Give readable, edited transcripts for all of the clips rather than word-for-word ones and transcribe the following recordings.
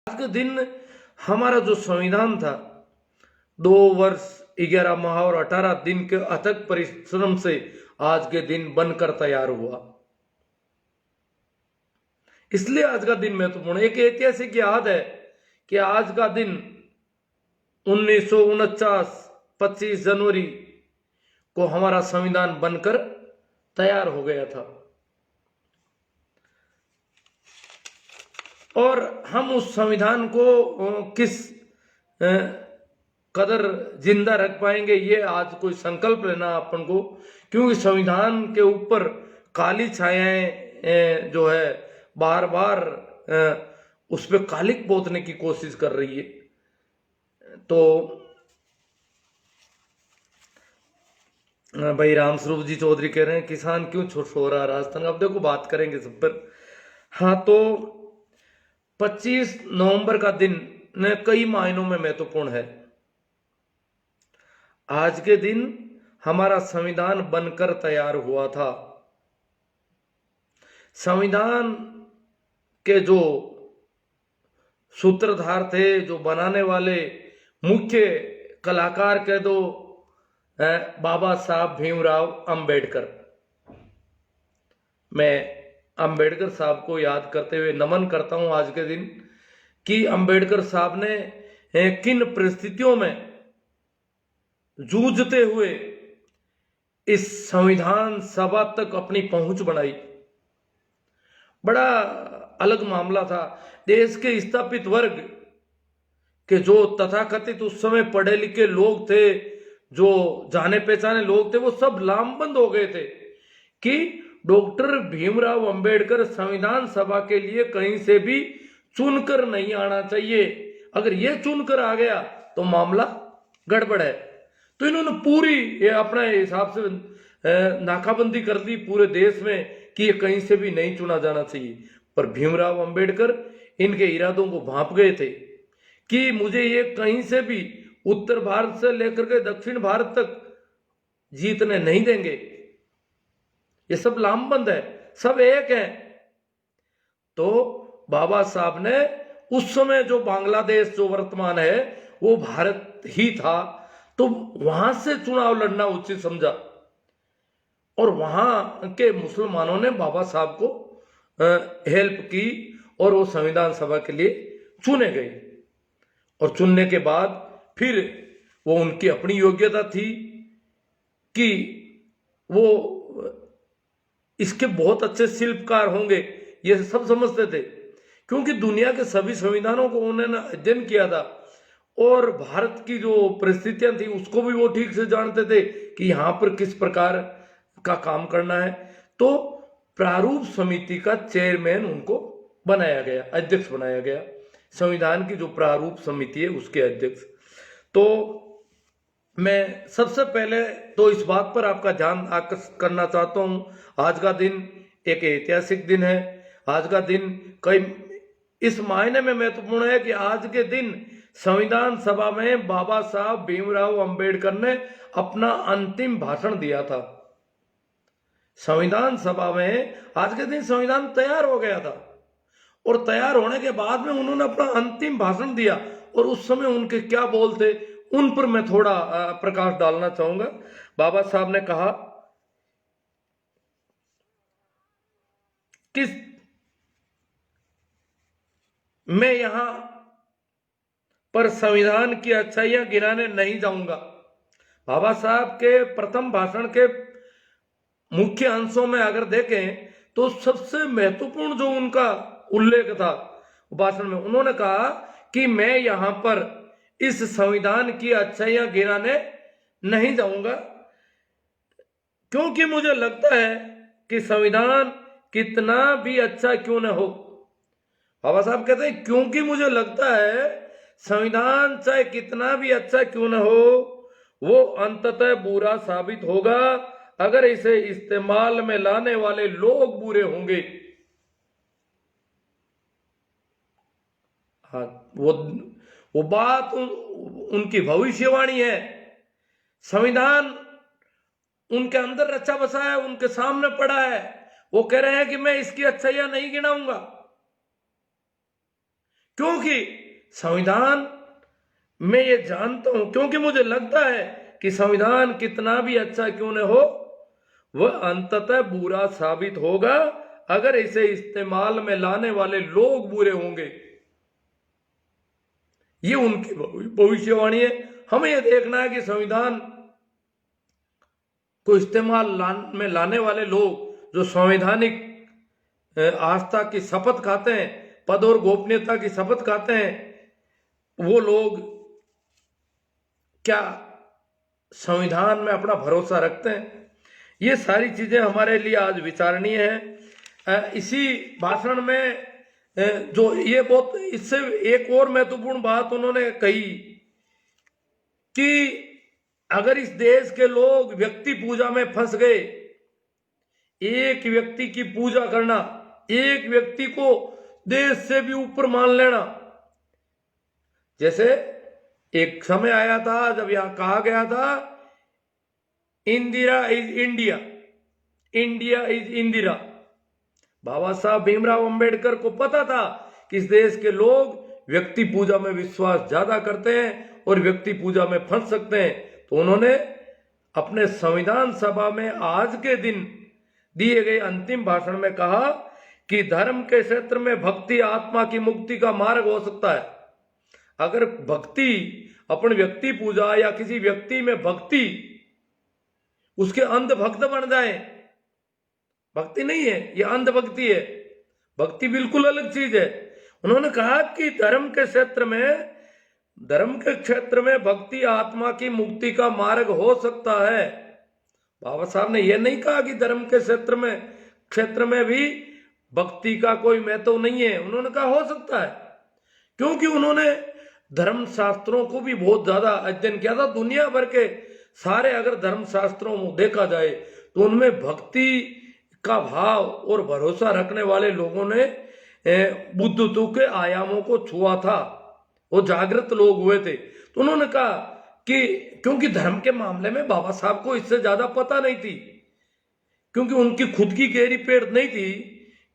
आज के दिन हमारा जो संविधान था 2 वर्ष 11 माह और 18 दिन के अथक परिश्रम से आज के दिन बनकर तैयार हुआ। इसलिए आज का दिन महत्वपूर्ण। एक ऐतिहासिक याद है कि आज का दिन 1949 25 जनवरी को हमारा संविधान बनकर तैयार हो गया था और हम उस संविधान को किस कदर जिंदा रख पाएंगे ये आज कोई संकल्प लेना अपन को, क्योंकि संविधान के ऊपर काली छायाएं जो है बार बार उस पर कालिक पोतने की कोशिश कर रही है। तो भाई रामस्वरूप जी चौधरी कह रहे हैं किसान क्यों सो रहा राजस्थान। अब देखो बात करेंगे सब पर। हाँ, तो 25 नवंबर का दिन कई मायनों में महत्वपूर्ण है। आज के दिन हमारा संविधान बनकर तैयार हुआ था। संविधान के जो सूत्रधार थे, जो बनाने वाले मुख्य कलाकार कह दो, बाबा साहब भीमराव अंबेडकर। मैं अंबेडकर साहब को याद करते हुए नमन करता हूं आज के दिन कि अंबेडकर साहब ने किन परिस्थितियों में जूझते हुए इस संविधान सभा तक अपनी पहुंच बनाई। बड़ा अलग मामला था। देश के स्थापित वर्ग के जो तथाकथित उस समय पढ़े लिखे लोग थे, जो जाने पहचाने लोग थे, वो सब लामबंद हो गए थे कि डॉक्टर भीमराव अंबेडकर संविधान सभा के लिए कहीं से भी चुनकर नहीं आना चाहिए। अगर ये चुनकर आ गया तो मामला गड़बड़ है। तो इन्होंने पूरी अपने हिसाब से नाकाबंदी कर दी पूरे देश में कि ये कहीं से भी नहीं चुना जाना चाहिए। पर भीमराव अंबेडकर इनके इरादों को भांप गए थे कि मुझे ये कहीं से भी उत्तर भारत से लेकर के दक्षिण भारत तक जीतने नहीं देंगे। ये सब लामबंद है, सब एक है। तो बाबा साहब ने उस समय जो बांग्लादेश जो वर्तमान है वो भारत ही था, तो वहां से चुनाव लड़ना उचित समझा और वहां के मुसलमानों ने बाबा साहब को हेल्प की और वो संविधान सभा के लिए चुने गए। और चुनने के बाद फिर वो उनकी अपनी योग्यता थी कि वो इसके बहुत अच्छे शिल्पकार होंगे, ये सब समझते थे, क्योंकि दुनिया के सभी संविधानों को उन्होंने अध्ययन किया था और भारत की जो परिस्थितियां थी उसको भी वो ठीक से जानते थे कि यहाँ पर किस प्रकार का काम करना है। तो प्रारूप समिति का चेयरमैन उनको बनाया गया, अध्यक्ष बनाया गया, संविधान की जो प्रारूप समिति है उसके अध्यक्ष। तो मैं सबसे पहले तो इस बात पर आपका ध्यान आकर्षित करना चाहता हूं, आज का दिन एक ऐतिहासिक दिन है। आज का दिन कई इस मायने में महत्वपूर्ण है कि आज के दिन संविधान सभा में बाबा साहब भीमराव अंबेडकर ने अपना अंतिम भाषण दिया था। संविधान सभा में आज के दिन संविधान तैयार हो गया था और तैयार होने के बाद में उन्होंने अपना अंतिम भाषण दिया और उस समय उनके क्या बोल थे उन पर मैं थोड़ा प्रकाश डालना चाहूंगा। बाबा साहब ने कहा कि मैं यहां पर संविधान की अच्छाइयां गिनाने नहीं जाऊंगा। बाबा साहब के प्रथम भाषण के मुख्य अंशों में अगर देखें तो सबसे महत्वपूर्ण जो उनका उल्लेख था भाषण में, उन्होंने कहा कि मैं यहां पर इस संविधान की अच्छाइयां गिनाने नहीं जाऊंगा, क्योंकि मुझे लगता है कि संविधान कितना भी अच्छा क्यों न हो। बाबा साहब कहते हैं क्योंकि मुझे लगता है संविधान चाहे कितना भी अच्छा क्यों न हो, वो अंततः बुरा साबित होगा अगर इसे इस्तेमाल में लाने वाले लोग बुरे होंगे। हाँ, वो बात उनकी भविष्यवाणी है। संविधान उनके अंदर रचा बसा है, उनके सामने पड़ा है। वो कह रहे हैं कि मैं इसकी अच्छाइयां नहीं गिनाऊंगा, क्योंकि संविधान मैं ये जानता हूं, क्योंकि मुझे लगता है कि संविधान कितना भी अच्छा क्यों न हो, वह अंततः बुरा साबित होगा अगर इसे इस्तेमाल में लाने वाले लोग बुरे होंगे। ये उनकी भविष्यवाणी है। हमें यह देखना है कि संविधान को इस्तेमाल में लाने वाले लोग जो संवैधानिक आस्था की शपथ खाते हैं, पद और गोपनीयता की शपथ खाते हैं, वो लोग क्या संविधान में अपना भरोसा रखते हैं? ये सारी चीजें हमारे लिए आज विचारणीय है। इसी भाषण में जो ये बहुत, इससे एक और महत्वपूर्ण बात उन्होंने कही कि अगर इस देश के लोग व्यक्ति पूजा में फंस गए, एक व्यक्ति की पूजा करना, एक व्यक्ति को देश से भी ऊपर मान लेना, जैसे एक समय आया था जब यहां कहा गया था Indira is India, India is Indira. Baba Saheb Bhimrao Ambedkar को पता था कि इस देश के लोग व्यक्ति पूजा में विश्वास ज्यादा करते हैं और व्यक्ति पूजा में फंस सकते हैं, तो उन्होंने अपने संविधान सभा में आज के दिन दिए गए अंतिम भाषण में कहा कि धर्म के क्षेत्र में भक्ति आत्मा की मुक्ति का मार्ग हो सकता है। अगर भक्ति अपने व्यक्ति पूजा या किसी व्यक्ति में भक्ति उसके अंधभक्त बन जाए, भक्ति नहीं है, ये अंधभक्ति है। भक्ति बिल्कुल अलग चीज है। उन्होंने कहा कि धर्म के क्षेत्र में भक्ति आत्मा की मुक्ति का मार्ग हो सकता है। बाबा साहब ने यह नहीं कहा कि धर्म के क्षेत्र में भी भक्ति का कोई महत्व नहीं है। उन्होंने कहा हो सकता है, क्योंकि उन्होंने धर्म शास्त्रों को भी बहुत ज्यादा अध्ययन किया था। दुनिया भर के सारे अगर धर्म शास्त्रों में देखा जाए तो उनमें भक्ति का भाव और भरोसा रखने वाले लोगों ने बुद्धत्व के आयामों को छुआ था, वो जागृत लोग हुए थे। तो उन्होंने कहा कि क्योंकि धर्म के मामले में बाबा साहब को इससे ज्यादा पता नहीं थी, क्योंकि उनकी खुद की गहरी पेड़ नहीं थी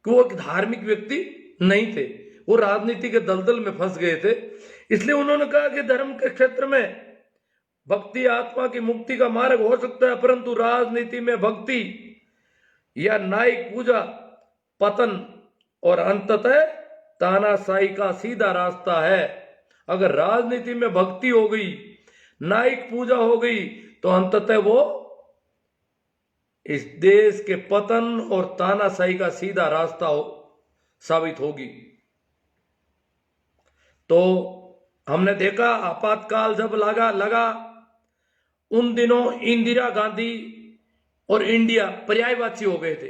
कि वो एक धार्मिक व्यक्ति नहीं थे, वो राजनीति के दलदल में फंस गए थे। इसलिए उन्होंने कहा कि धर्म के क्षेत्र में भक्ति आत्मा की मुक्ति का मार्ग हो सकता है, परंतु राजनीति में भक्ति या न्यायिक पूजा पतन और अंततः तानाशाही का सीधा रास्ता है। अगर राजनीति में भक्ति हो गई, न्यायिक पूजा हो गई, तो अंततः वो इस देश के पतन और तानाशाही का सीधा रास्ता साबित होगी। तो हमने देखा आपातकाल जब लगा उन दिनों इंदिरा गांधी और इंडिया पर्यायवाची हो गए थे।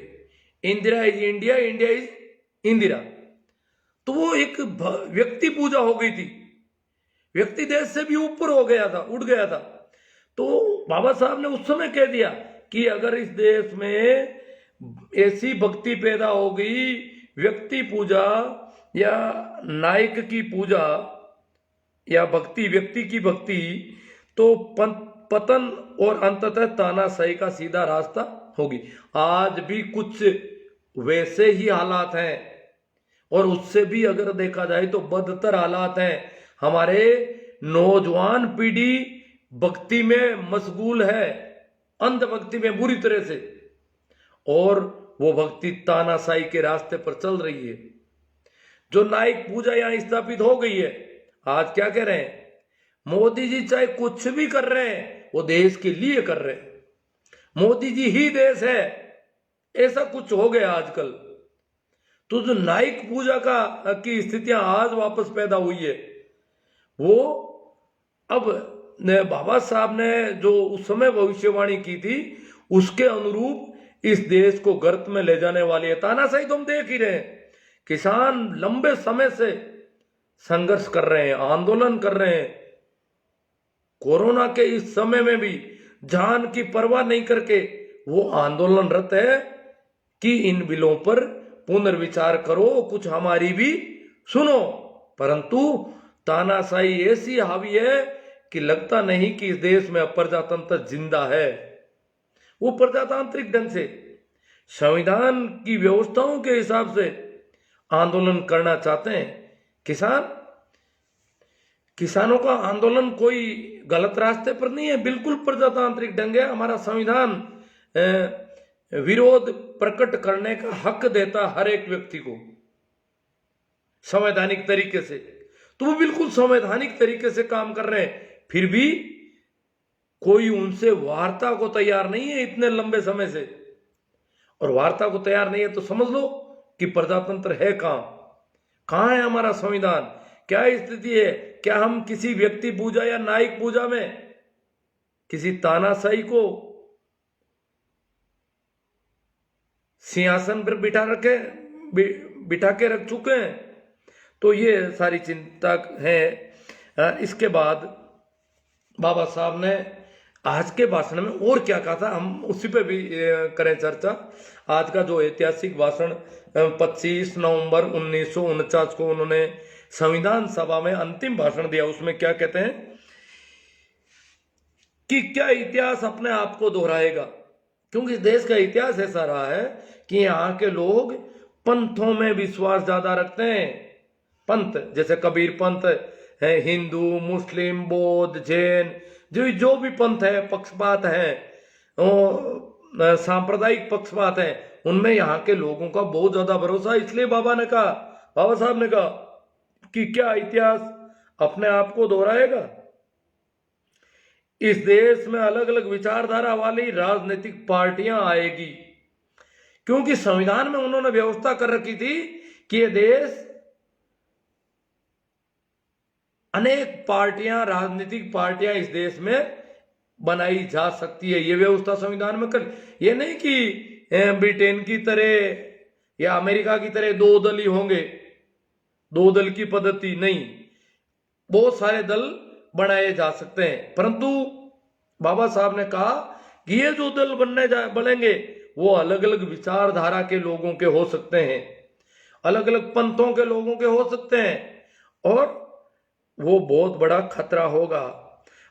Indira is India, India is Indira. तो वो एक व्यक्ति पूजा हो गई थी, व्यक्ति देश से भी ऊपर हो गया था, उठ गया था। तो बाबा साहब ने उस समय कह दिया कि अगर इस देश में ऐसी भक्ति पैदा हो गई, व्यक्ति पूजा या नायक की पूजा या भक्ति, व्यक्ति की भक्ति, तो पतन और अंततः तानाशाही का सीधा रास्ता होगी। आज भी कुछ वैसे ही हालात हैं, और उससे भी अगर देखा जाए तो बदतर हालात हैं। हमारे नौजवान पीढ़ी भक्ति में मशगूल है, अंधभक्ति में बुरी तरह से, और वो भक्ति तानाशाही के रास्ते पर चल रही है। जो न्यायिक पूजा यहां स्थापित हो गई है, आज क्या कह रहे हैं मोदी जी, चाहे कुछ भी कर रहे हैं वो देश के लिए कर रहे हैं, मोदी जी ही देश है, ऐसा कुछ हो गया आजकल। तो जो न्यायिक पूजा की स्थितियां आज वापस पैदा हुई है, वो अब बाबा साहब ने जो उस समय भविष्यवाणी की थी उसके अनुरूप इस देश को गर्त में ले जाने वाली है। तानाशाही तो हम देख ही रहे हैं, किसान लंबे समय से संघर्ष कर रहे हैं, आंदोलन कर रहे हैं। कोरोना के इस समय में भी जान की परवाह नहीं करके वो आंदोलनरत है कि इन बिलों पर पुनर्विचार करो, कुछ हमारी भी सुनो। परंतु तानाशाही ऐसी हावी है कि लगता नहीं कि इस देश में प्रजातंत्र जिंदा है। वो प्रजातांत्रिक ढंग से संविधान की व्यवस्थाओं के हिसाब से आंदोलन करना चाहते हैं किसान, किसानों का आंदोलन कोई गलत रास्ते पर नहीं है, बिल्कुल प्रजातांत्रिक ढंग है। हमारा संविधान विरोध प्रकट करने का हक देता हर एक व्यक्ति को संवैधानिक तरीके से, तो वो बिल्कुल संवैधानिक तरीके से काम कर रहे हैं, फिर भी कोई उनसे वार्ता को तैयार नहीं है इतने लंबे समय से। और वार्ता को तैयार नहीं है तो समझ लो कि प्रजातंत्र है कहां है हमारा संविधान, क्या स्थिति है। क्या हम किसी व्यक्ति पूजा या नायक पूजा में किसी तानाशाही को सिंहासन पर बिठा के रख चुके हैं। तो ये सारी चिंता है। इसके बाद बाबा साहब ने आज के भाषण में और क्या कहा था, हम उसी पे भी करें चर्चा। आज का जो ऐतिहासिक भाषण 25 नवंबर 1949 को उन्होंने संविधान सभा में अंतिम भाषण दिया, उसमें क्या कहते हैं कि क्या इतिहास अपने आप को दोहराएगा। क्योंकि इस देश का इतिहास ऐसा रहा है कि यहाँ के लोग पंथों में विश्वास ज्यादा रखते हैं। पंथ जैसे कबीर पंथ है, हिंदू, मुस्लिम, बौद्ध, जैन, जो भी पंथ है, पक्षपात है, सांप्रदायिक पक्षपात है, उनमें यहाँ के लोगों का बहुत ज्यादा भरोसा। इसलिए बाबा साहब ने कहा कि क्या इतिहास अपने आप को दोहराएगा। इस देश में अलग अलग विचारधारा वाली राजनीतिक पार्टियां आएगी, क्योंकि संविधान में उन्होंने व्यवस्था कर रखी थी कि ये देश अनेक पार्टियां, राजनीतिक पार्टियां इस देश में बनाई जा सकती है। ये व्यवस्था संविधान में कर, ये नहीं कि ब्रिटेन की तरह या अमेरिका की तरह दो दल ही होंगे, दो दल की पद्धति नहीं, बहुत सारे दल बनाए जा सकते हैं। परंतु बाबा साहब ने कहा कि ये जो दल बनेंगे वो अलग अलग विचारधारा के लोगों के हो सकते हैं, अलग अलग पंथों के लोगों के हो सकते हैं, और वो बहुत बड़ा खतरा होगा।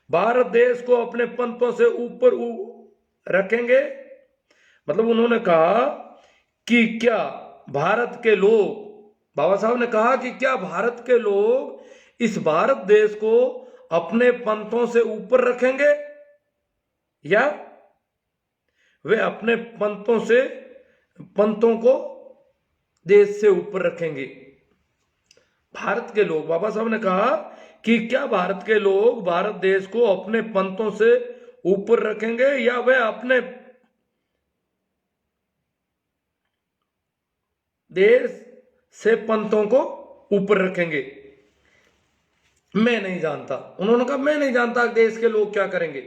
भारत देश को अपने पंथों से ऊपर रखेंगे। मतलब उन्होंने कहा कि क्या भारत के लोग, बाबा साहब ने कहा कि क्या भारत के लोग इस भारत देश को अपने पंथों से ऊपर रखेंगे या वे अपने पंथों को देश से ऊपर रखेंगे। भारत के लोग, बाबा साहब ने कहा कि क्या भारत के लोग भारत देश को अपने पंथों से ऊपर रखेंगे या वे अपने देश से पंथों को ऊपर रखेंगे। मैं नहीं जानता, उन्होंने कहा मैं नहीं जानता देश के लोग क्या करेंगे।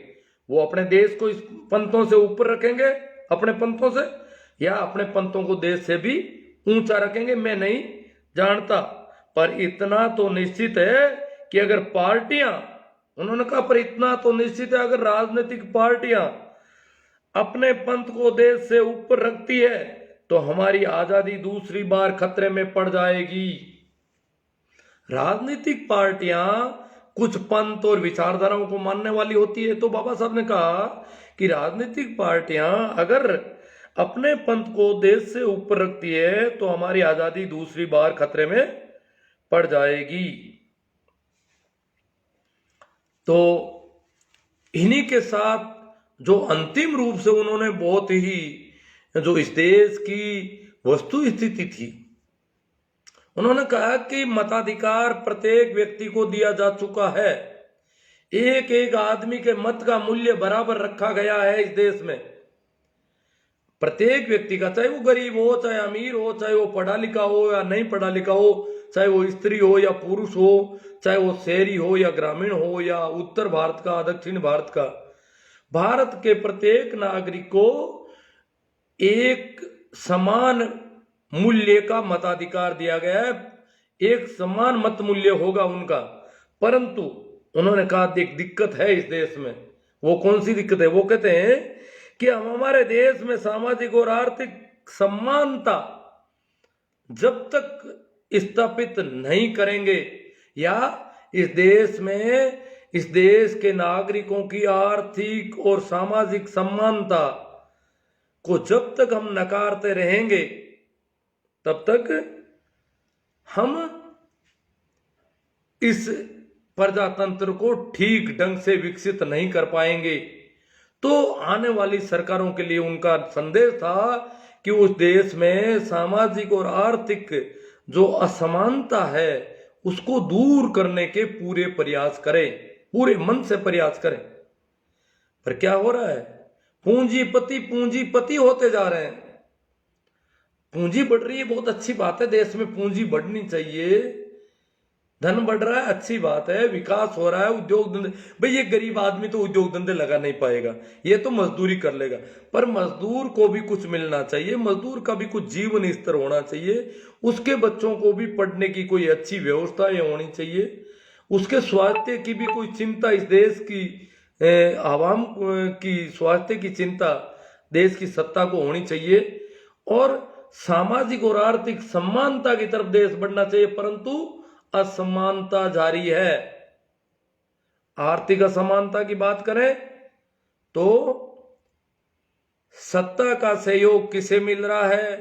वो अपने देश को इस पंथों से ऊपर रखेंगे अपने पंथों से, या अपने पंथों को देश से भी ऊंचा रखेंगे, मैं नहीं जानता। पर इतना तो निश्चित है कि अगर पार्टियां, उन्होंने कहा पर इतना तो निश्चित है अगर राजनीतिक पार्टियां अपने पंथ को देश से ऊपर रखती है तो हमारी आजादी दूसरी बार खतरे में पड़ जाएगी। राजनीतिक पार्टियां कुछ पंथ और विचारधाराओं को मानने वाली होती है, तो बाबा साहब ने कहा कि राजनीतिक पार्टियां अगर अपने पंथ को देश से ऊपर रखती है तो हमारी आजादी दूसरी बार खतरे में पड़ जाएगी। तो इन्हीं के साथ जो अंतिम रूप से उन्होंने बहुत ही जो इस देश की वस्तु स्थिति थी, उन्होंने कहा कि मताधिकार प्रत्येक व्यक्ति को दिया जा चुका है, एक एक आदमी के मत का मूल्य बराबर रखा गया है इस देश में। प्रत्येक व्यक्ति का, चाहे वो गरीब हो, चाहे अमीर हो, चाहे वो पढ़ा लिखा हो या नहीं पढ़ा लिखा हो, चाहे वो स्त्री हो या पुरुष हो, चाहे वो शहरी हो या ग्रामीण हो या उत्तर भारत का दक्षिण भारत का, भारत के प्रत्येक नागरिक को एक समान मूल्य का मताधिकार दिया गया है, एक समान मत मूल्य होगा उनका। परंतु उन्होंने कहा एक दिक्कत है इस देश में। वो कौन सी दिक्कत है? वो कहते हैं कि हम हमारे देश में सामाजिक और आर्थिक समानता जब तक स्थापित नहीं करेंगे या इस देश में इस देश के नागरिकों की आर्थिक और सामाजिक समानता को जब तक हम नकारते रहेंगे तब तक हम इस प्रजातंत्र को ठीक ढंग से विकसित नहीं कर पाएंगे। तो आने वाली सरकारों के लिए उनका संदेश था कि उस देश में सामाजिक और आर्थिक जो असमानता है उसको दूर करने के पूरे प्रयास करें, पूरे मन से प्रयास करें। पर क्या हो रहा है? पूंजीपति पूंजीपति होते जा रहे हैं। पूंजी बढ़ रही है, बहुत अच्छी बात है, देश में पूंजी बढ़नी चाहिए, धन बढ़ रहा है, अच्छी बात है, विकास हो रहा है, उद्योग धंधे। भाई ये गरीब आदमी तो उद्योग धंधे लगा नहीं पाएगा, ये तो मजदूरी कर लेगा, पर मजदूर को भी कुछ मिलना चाहिए, मजदूर का भी कुछ जीवन स्तर होना चाहिए, उसके बच्चों को भी पढ़ने की कोई अच्छी व्यवस्था होनी चाहिए, उसके स्वास्थ्य की भी कोई चिंता, इस देश की आवाम की स्वास्थ्य की चिंता देश की सत्ता को होनी चाहिए, और सामाजिक और आर्थिक समानता की तरफ देश बढ़ना चाहिए। परंतु असमानता जारी है। आर्थिक असमानता की बात करें तो सत्ता का सहयोग किसे मिल रहा है?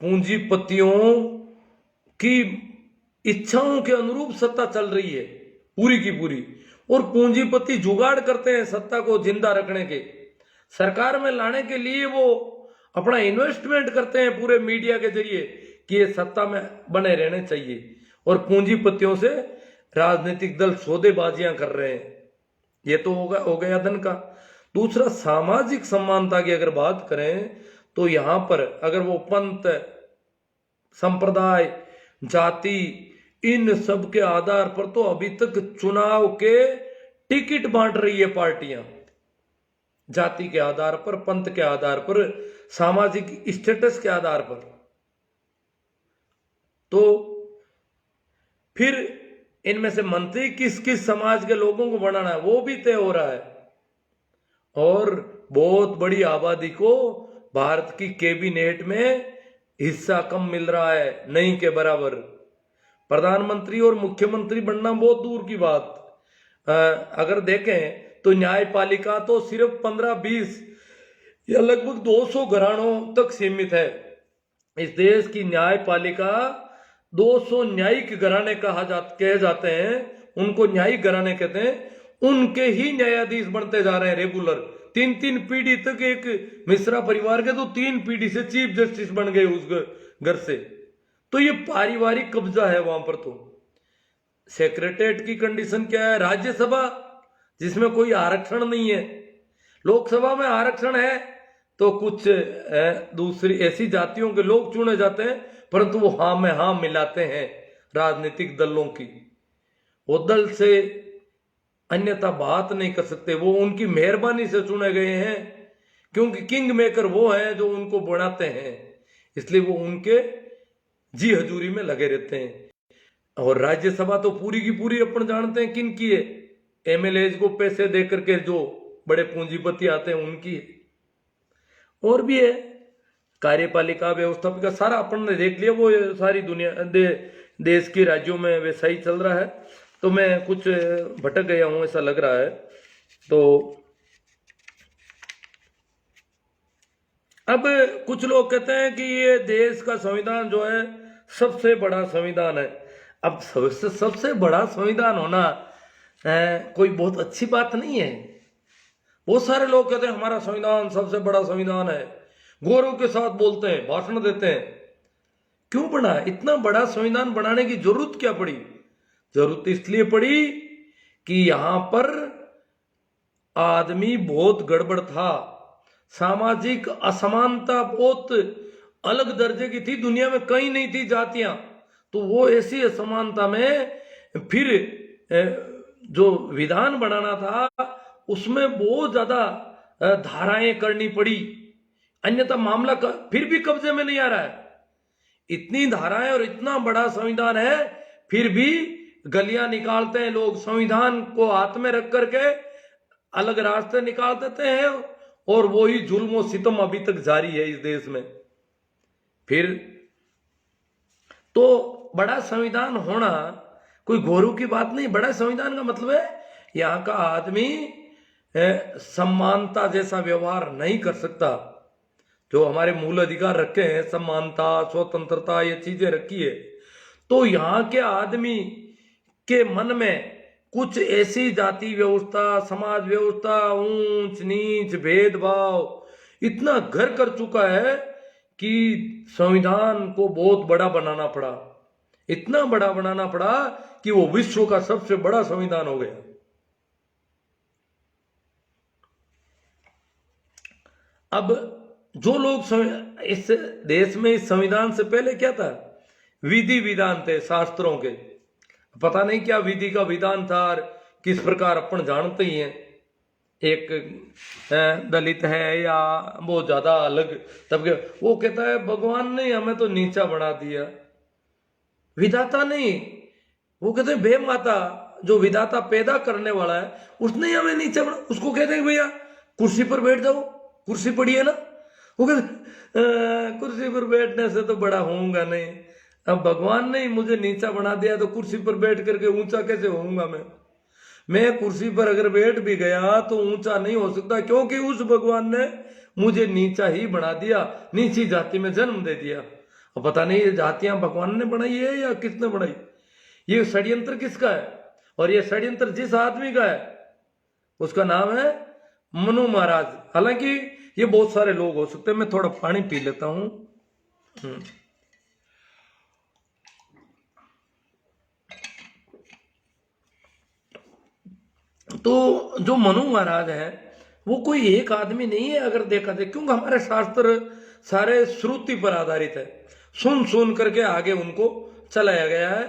पूंजीपतियों की इच्छाओं के अनुरूप सत्ता चल रही है पूरी की पूरी, और पूंजीपति जुगाड़ करते हैं सत्ता को जिंदा रखने के, सरकार में लाने के लिए वो अपना इन्वेस्टमेंट करते हैं पूरे मीडिया के जरिए कि ये सत्ता में बने रहने चाहिए, और पूंजीपतियों से राजनीतिक दल सौदेबाजियां कर रहे हैं। ये तो हो गया धन का। दूसरा, सामाजिक समानता की अगर बात करें तो यहां पर अगर वो पंथ, संप्रदाय, जाति, इन सब के आधार पर तो अभी तक चुनाव के टिकट बांट रही है पार्टियां, जाति के आधार पर, पंथ के आधार पर, सामाजिक स्टेटस के आधार पर। तो फिर इनमें से मंत्री किस किस समाज के लोगों को बनाना है वो भी तय हो रहा है, और बहुत बड़ी आबादी को भारत की कैबिनेट में हिस्सा कम मिल रहा है, नहीं के बराबर। प्रधानमंत्री और मुख्यमंत्री बनना बहुत दूर की बात। अगर देखें तो न्यायपालिका तो सिर्फ 15-20 या लगभग 200 घरानों तक सीमित है। इस देश की न्यायपालिका 200 न्यायिक घराने कहे जाते हैं, उनको न्यायिक घराने कहते हैं। उनके ही न्यायाधीश बनते जा रहे हैं रेगुलर, 3-3 पीढ़ी तक। एक मिश्रा परिवार के तो 3 पीढ़ी से चीफ जस्टिस बन गए उस घर से। तो ये पारिवारिक कब्जा है वहां पर। तो सेक्रेटरीट की कंडीशन क्या है? राज्यसभा जिसमें कोई आरक्षण नहीं है, लोकसभा में आरक्षण है, तो कुछ दूसरी ऐसी जातियों के लोग चुने जाते हैं, परंतु वो हाँ में हाँ मिलाते हैं राजनीतिक दलों की। वो दल से अन्यथा बात नहीं कर सकते, वो उनकी मेहरबानी से चुने गए हैं, क्योंकि किंग मेकर वो हैं जो उनको बनाते हैं, इसलिए वो उनके जी हजूरी में लगे रहते हैं। और राज्यसभा तो पूरी की पूरी अपन जानते हैं किन की है, एमएलए को पैसे दे करके जो बड़े पूंजीपति आते हैं उनकी है। और भी है कार्यपालिका, व्यवस्थापिका, सारा अपन ने देख लिया, वो सारी दुनिया देश के राज्यों में वैसा ही चल रहा है। तो मैं कुछ भटक गया हूं ऐसा लग रहा है। तो अब कुछ लोग कहते हैं कि ये देश का संविधान जो है सबसे बड़ा संविधान है। अब सबसे बड़ा संविधान होना कोई बहुत अच्छी बात नहीं है। बहुत सारे लोग कहते हैं हमारा संविधान सबसे बड़ा संविधान है, गौरव के साथ बोलते हैं, भाषण देते हैं। क्यों बना? इतना बड़ा संविधान बनाने की जरूरत क्या पड़ी? जरूरत इसलिए पड़ी कि यहां पर आदमी बहुत गड़बड़ था, सामाजिक असमानता बहुत अलग दर्जे की थी, दुनिया में कहीं नहीं थी जातियां। तो वो ऐसी असमानता में फिर जो विधान बनाना था उसमें बहुत ज्यादा धाराएं करनी पड़ी, अन्यथा मामला फिर भी कब्जे में नहीं आ रहा है। इतनी धाराएं और इतना बड़ा संविधान है, फिर भी गलियां निकालते हैं लोग, संविधान को हाथ में रख करके अलग रास्ते निकाल देते हैं, और वही जुल्म सितम अभी तक जारी है इस देश में। फिर तो बड़ा संविधान होना कोई गौरव की बात नहीं। बड़ा संविधान का मतलब है यहां का आदमी समानता जैसा व्यवहार नहीं कर सकता। जो हमारे मूल अधिकार रखे हैं, समानता, स्वतंत्रता, ये चीजें रखी है, तो यहां के आदमी के मन में कुछ ऐसी जाति व्यवस्था, समाज व्यवस्था, ऊंच नीच, भेदभाव इतना घर कर चुका है कि संविधान को बहुत बड़ा बनाना पड़ा, इतना बड़ा बनाना पड़ा कि वो विश्व का सबसे बड़ा संविधान हो गया। अब जो लोग इस देश में इस संविधान से पहले क्या था, विधि विधान थे शास्त्रों के, पता नहीं क्या विधि का विधान था और किस प्रकार अपन जानते ही हैं, एक दलित है या बहुत ज्यादा अलग तब के, वो कहता है भगवान ने हमें तो नीचा बना दिया, विधाता नहीं, वो कहते हैं बे माता जो विधाता पैदा करने वाला है उसने ही हमें नीचा बना, उसको कहते हैं भैया कुर्सी पर बैठ जाओ, कुर्सी पड़ी है ना, वो कहते कुर्सी पर बैठने से तो बड़ा होऊंगा नहीं, अब भगवान ने ही मुझे नीचा बना दिया तो कुर्सी पर बैठ करके ऊंचा कैसे होऊंगा मैं कुर्सी पर अगर बैठ भी गया तो ऊंचा नहीं हो सकता, क्योंकि उस भगवान ने मुझे नीचा ही बना दिया, नीची जाति में जन्म दे दिया। अब पता नहीं ये जातियां भगवान ने बनाई है या किसने बनाई, ये षड्यंत्र किसका है, और ये षड्यंत्र जिस आदमी का है उसका नाम है मनु महाराज। हालांकि ये बहुत सारे लोग हो सकते हैं, मैं थोड़ा पानी पी लेता हूं। तो जो मनु महाराज है वो कोई एक आदमी नहीं है अगर देखा जाए, क्योंकि हमारे शास्त्र सारे श्रुति पर आधारित है, सुन सुन करके आगे उनको चलाया गया है।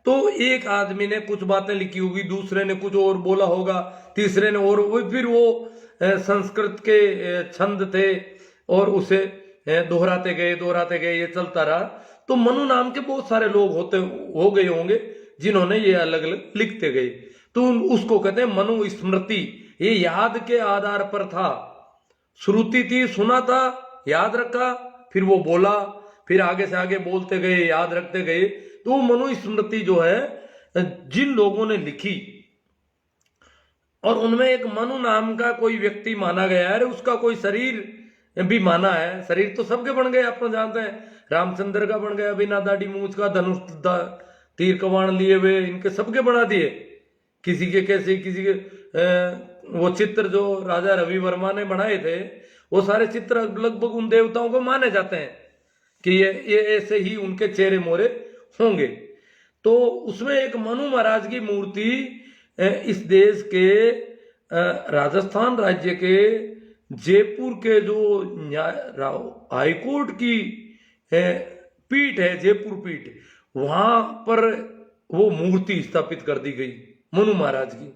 तो एक आदमी ने कुछ बातें लिखी होगी, दूसरे ने कुछ और बोला होगा, तीसरे ने और वो फिर वो संस्कृत के छंद थे और उसे दोहराते गए ये चलता रहा। तो मनु नाम के बहुत सारे लोग हो गए होंगे जिन्होंने ये अलग अलग लिखते गए, तो उसको कहते हैं मनु स्मृति। ये याद के आधार पर था, श्रुति थी, सुना था, याद रखा, फिर वो बोला, फिर आगे से आगे बोलते गए, याद रखते गए। तो मनु स्मृति जो है जिन लोगों ने लिखी, और उनमें एक मनु नाम का कोई व्यक्ति माना गया है, उसका कोई शरीर भी माना है, शरीर तो सबके बन गए, आप जानते हैं, रामचंद्र का बन गया बिना दाढ़ी मूंछ का, धनुष तीर कमान लिए हुए, इनके सबके बना दिए, किसी के कैसे, किसी के वो चित्र जो राजा रवि वर्मा ने बनाए थे वो सारे चित्र लगभग उन देवताओं को माने जाते हैं कि ये ऐसे ही उनके चेहरे मोरे होंगे। तो उसमें एक मनु महाराज की मूर्ति इस देश के राजस्थान राज्य के जयपुर के जो हाईकोर्ट की पीठ है, जयपुर पीठ, वहां पर वो मूर्ति स्थापित कर दी गई मनु महाराज की।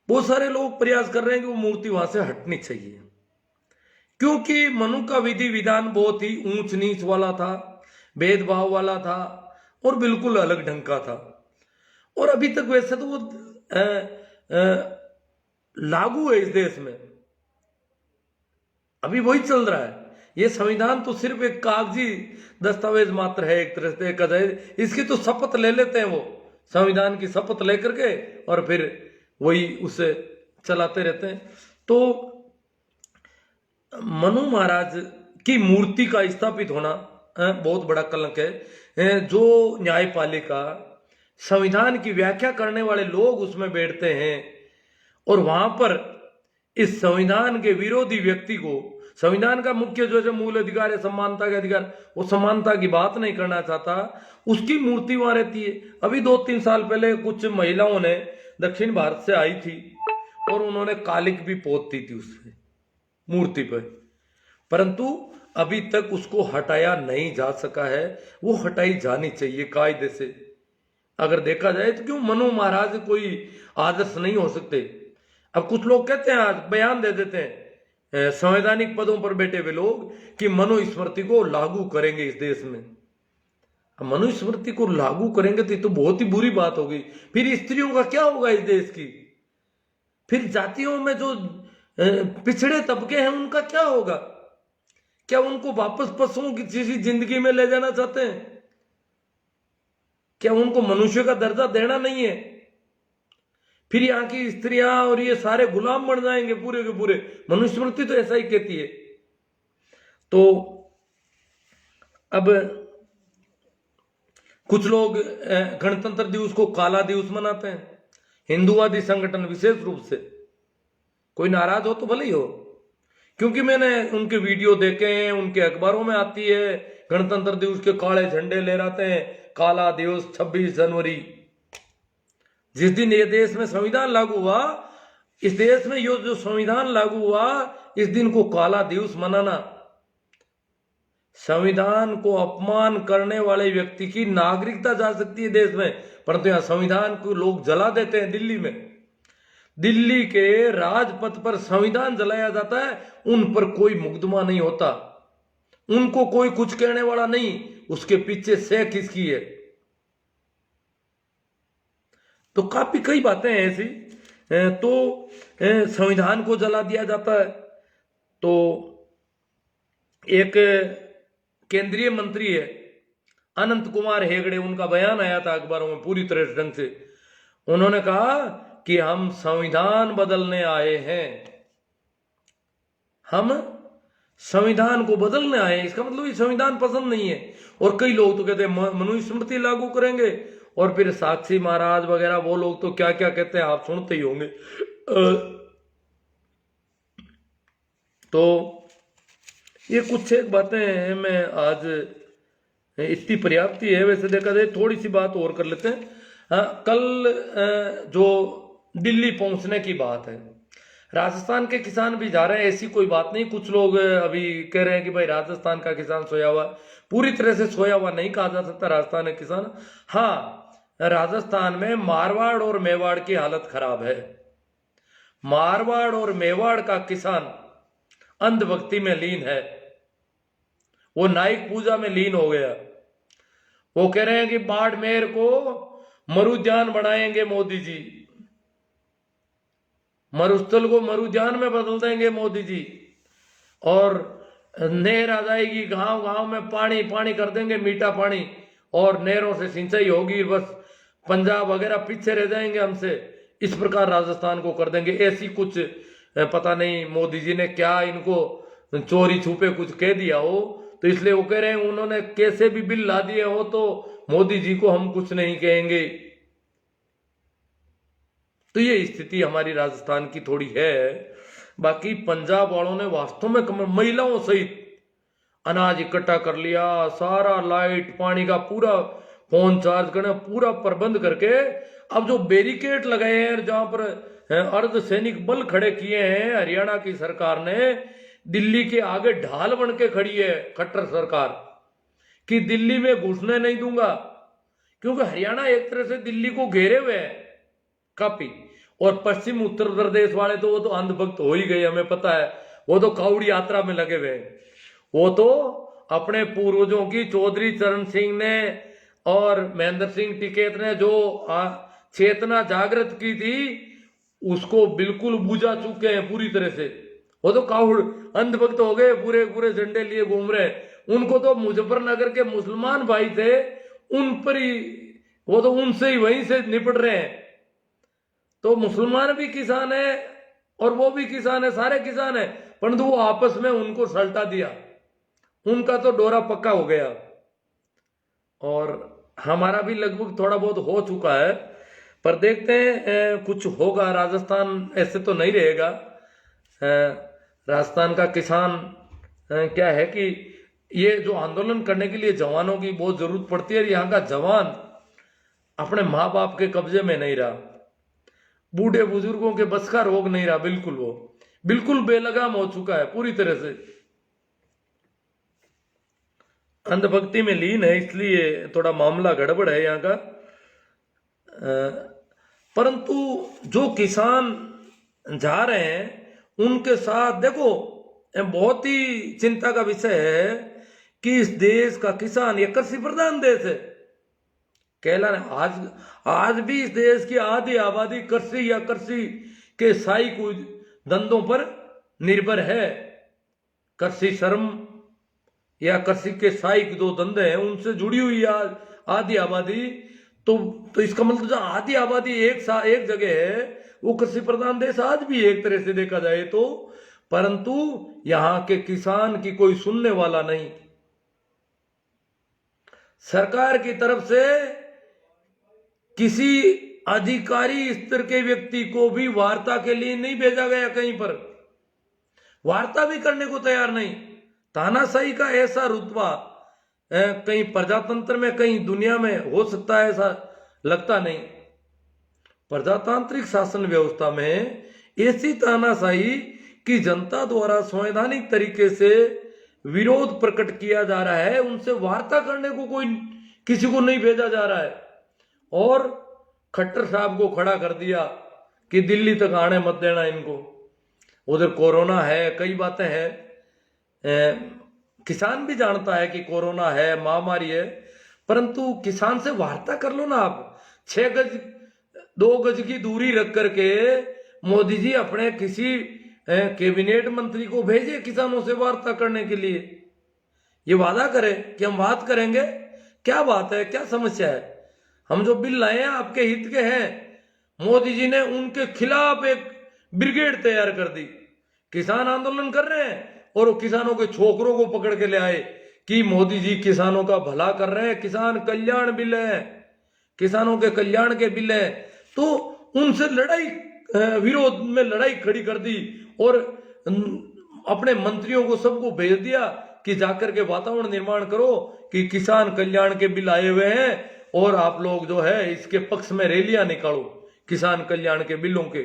बहुत सारे लोग प्रयास कर रहे हैं कि वो मूर्ति वहां से हटनी चाहिए, क्योंकि मनु का विधि विधान बहुत ही ऊंच नीच वाला था, भेदभाव वाला था और बिल्कुल अलग ढंग का था। और अभी तक वैसे तो वो लागू है इस देश में, अभी वही चल रहा है। ये संविधान तो सिर्फ एक कागजी दस्तावेज मात्र है, एक तरह से देखा जाए। इसकी तो शपथ ले लेते हैं, वो संविधान की शपथ लेकर के और फिर वही उसे चलाते रहते हैं। तो मनु महाराज की मूर्ति का स्थापित होना बहुत बड़ा कलंक है। जो न्यायपालिका, संविधान की व्याख्या करने वाले लोग उसमें बैठते हैं और वहां पर इस संविधान के विरोधी व्यक्ति को, संविधान का मुख्य जो है मूल अधिकार है समानता का अधिकार, वो समानता की बात नहीं करना चाहता, उसकी मूर्ति वहां रहती है। अभी 2-3 साल पहले कुछ महिलाओं ने दक्षिण भारत से आई थी और उन्होंने कालिक भी पोत दी थी उस मूर्ति पर, परंतु अभी तक उसको हटाया नहीं जा सका है। वो हटाई जानी चाहिए कायदे से। अगर देखा जाए तो क्यों मनु महाराज कोई आदर्श नहीं हो सकते। अब कुछ लोग कहते हैं, आज बयान दे देते हैं संवैधानिक पदों पर बैठे हुए लोग कि मनुस्मृति को लागू करेंगे इस देश में। अब मनुस्मृति को लागू करेंगे तो ये तो बहुत ही बुरी बात होगी। फिर स्त्रियों का क्या होगा इस देश की, फिर जातियों में जो पिछड़े तबके हैं उनका क्या होगा? क्या उनको वापस पशुओं की जैसी जिंदगी में ले जाना चाहते हैं? क्या उनको मनुष्य का दर्जा देना नहीं है? फिर यहाँ की स्त्रियां और ये सारे गुलाम बन जाएंगे पूरे के पूरे। मनुस्मृति तो ऐसा ही कहती है। तो अब कुछ लोग गणतंत्र दिवस को काला दिवस मनाते हैं, हिंदुवादी संगठन विशेष रूप से। कोई नाराज हो तो भले ही हो, क्योंकि मैंने उनके वीडियो देखे हैं, उनके अखबारों में आती है गणतंत्र दिवस के काले झंडे लहराते हैं, काला दिवस 26 जनवरी। जिस दिन ये देश में संविधान लागू हुआ, इस देश में ये जो संविधान लागू हुआ, इस दिन को काला दिवस मनाना, संविधान को अपमान करने वाले व्यक्ति की नागरिकता जा सकती है देश में, परंतु यहां संविधान को लोग जला देते हैं। दिल्ली में, दिल्ली के राजपथ पर संविधान जलाया जाता है, उन पर कोई मुकदमा नहीं होता, उनको कोई कुछ कहने वाला नहीं, उसके पीछे से किसकी है। तो काफी कई बातें हैं ऐसी। तो संविधान को जला दिया जाता है। तो एक केंद्रीय मंत्री है अनंत कुमार हेगड़े, उनका बयान आया था अखबारों में पूरी तरह से ढंग से। उन्होंने कहा कि हम संविधान बदलने आए हैं, हम संविधान को बदलने आए हैं। इसका मतलब ये संविधान पसंद नहीं है। और कई लोग तो कहते हैं मनुस्मृति लागू करेंगे, और फिर साक्षी महाराज वगैरह वो लोग तो क्या क्या कहते हैं, आप सुनते ही होंगे। तो ये कुछ एक बातें हैं, मैं आज इतनी पर्याप्त ही है। वैसे देखा जाए थोड़ी सी बात और कर लेते हैं। कल जो दिल्ली पहुंचने की बात है, राजस्थान के किसान भी जा रहे हैं, ऐसी कोई बात नहीं। कुछ लोग अभी कह रहे हैं कि भाई राजस्थान का किसान सोया हुआ, पूरी तरह से सोया हुआ नहीं कहा जा सकता राजस्थान के किसान। हाँ, राजस्थान में मारवाड़ और मेवाड़ की हालत खराब है। मारवाड़ और मेवाड़ का किसान अंधभक्ति में लीन है, वो नाइक पूजा में लीन हो गया। वो कह रहे हैं कि बाड़मेर को मरुद्यान बनाएंगे मोदी जी, मरुस्थल को मरुद्यान में बदल देंगे मोदी जी, और नहर आ जाएगी, गांव गांव में पानी पानी कर देंगे, मीठा पानी, और नहरों से सिंचाई होगी, बस पंजाब वगैरह पीछे रह जाएंगे हमसे। इस प्रकार राजस्थान को कर देंगे। ऐसी कुछ पता नहीं मोदी जी ने क्या इनको चोरी छुपे कुछ कह दिया हो, तो इसलिए वो कह रहे हैं उन्होंने कैसे भी बिल ला दिए हो तो मोदी जी को हम कुछ नहीं कहेंगे। तो ये स्थिति हमारी राजस्थान की थोड़ी है। बाकी पंजाब वालों ने वास्तव में महिलाओं सहित अनाज इकट्ठा कर लिया, सारा लाइट पानी का पूरा फोन चार्ज करने पूरा प्रबंध करके, अब जो बैरिकेड लगाए हैं जहां पर अर्धसैनिक बल खड़े किए हैं हरियाणा की सरकार ने, दिल्ली के आगे ढाल बन के खड़ी है खट्टर सरकार कि दिल्ली में घुसने नहीं दूंगा, क्योंकि हरियाणा एक तरह से दिल्ली को घेरे हुए है काफी। और पश्चिम उत्तर प्रदेश वाले तो वो तो अंधभक्त हो ही गए, हमें पता है, वो तो कावड़ी यात्रा में लगे हुए हैं। वो तो अपने पूर्वजों की चौधरी चरण सिंह ने और महेंद्र सिंह टिकैत ने जो चेतना जागृत की थी, उसको बिल्कुल बुझा चुके हैं पूरी तरह से। वो तो कावड़ अंधभक्त हो गए, पूरे पूरे झंडे लिए घूम रहे। उनको तो मुजफ्फरनगर के मुसलमान भाई थे, उन पर ही वो तो उनसे ही वहीं से निपट रहे हैं। तो मुसलमान भी किसान है और वो भी किसान है, सारे किसान है, परंतु वो आपस में उनको सल्टा दिया, उनका तो डोरा पक्का हो गया। और हमारा भी लगभग थोड़ा बहुत हो चुका है, पर देखते हैं कुछ होगा। राजस्थान ऐसे तो नहीं रहेगा। राजस्थान का किसान क्या है कि ये जो आंदोलन करने के लिए जवानों की बहुत जरूरत पड़ती है। यहाँ का जवान अपने माँ बाप के कब्जे में नहीं रहा, बूढ़े बुजुर्गों के बस का रोग नहीं रहा, बिल्कुल वो बिल्कुल बेलगाम हो चुका है, पूरी तरह से अंधभक्ति में लीन है, इसलिए थोड़ा मामला गड़बड़ है यहाँ का। परंतु जो किसान जा रहे हैं उनके साथ देखो, बहुत ही चिंता का विषय है कि इस देश का किसान ये कृषि प्रधान देश है, कहला आज भी इस देश की आधी आबादी कृषि या कृषि के सहायक धंधों पर निर्भर है। कृषि श्रम या कृषि के सहायक दो धंधे हैं उनसे जुड़ी हुई आधी आबादी। तो इसका मतलब जो आधी आबादी एक जगह है, वो कृषि प्रधान देश आज भी एक तरह से देखा जाए तो। परंतु यहाँ के किसान की कोई सुनने वाला नहीं। सरकार की तरफ से किसी अधिकारी स्तर के व्यक्ति को भी वार्ता के लिए नहीं भेजा गया, कहीं पर वार्ता भी करने को तैयार नहीं। तानाशाही का ऐसा रुतबा कहीं प्रजातंत्र में, कहीं दुनिया में हो सकता है, ऐसा लगता नहीं। प्रजातांत्रिक शासन व्यवस्था में ऐसी तानाशाही कि जनता द्वारा संवैधानिक तरीके से विरोध प्रकट किया जा रहा है, उनसे वार्ता करने को कोई किसी को नहीं भेजा जा रहा है, और खट्टर साहब को खड़ा कर दिया कि दिल्ली तक आने मत देना इनको। उधर कोरोना है, कई बातें हैं, किसान भी जानता है कि कोरोना है, महामारी है, परंतु किसान से वार्ता कर लो ना आप। 6 गज 2 गज की दूरी रख करके मोदी जी अपने किसी कैबिनेट मंत्री को भेजे किसानों से वार्ता करने के लिए। ये वादा करें कि हम बात करेंगे। क्या बात है, क्या समस्या है? हम जो बिल लाए हैं आपके हित के हैं। मोदी जी ने उनके खिलाफ एक ब्रिगेड तैयार कर दी। किसान आंदोलन कर रहे हैं और वो किसानों के छोकरों को पकड़ के ले आए कि मोदी जी किसानों का भला कर रहे हैं, किसान कल्याण बिल है, किसानों के कल्याण के बिल है। तो उनसे लड़ाई, विरोध में लड़ाई खड़ी कर दी और अपने मंत्रियों को सबको भेज दिया कि जाकर के वातावरण निर्माण करो कि किसान कल्याण के बिल आए हुए हैं और आप लोग जो है इसके पक्ष में रैलियां निकालो। किसान कल्याण के बिलों के,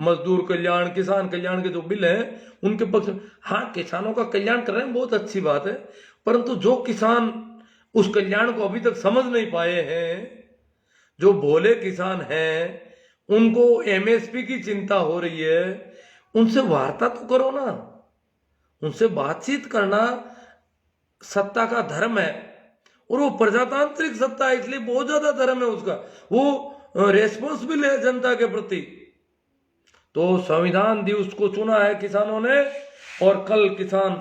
मजदूर कल्याण, किसान कल्याण के जो बिल हैं उनके पक्ष में। हाँ, किसानों का कल्याण कर रहे हैं, बहुत अच्छी बात है, परंतु जो किसान उस कल्याण को अभी तक समझ नहीं पाए हैं, जो भोले किसान हैं, उनको एमएसपी की चिंता हो रही है, उनसे वार्ता तो करो ना। उनसे बातचीत करना सत्ता का धर्म है, और वो प्रजातांत्रिक सत्ता है, इसलिए बहुत ज्यादा धर्म है उसका, वो रेस्पॉन्सिबल है जनता के प्रति। तो संविधान दिवस को चुना है किसानों ने, और कल किसान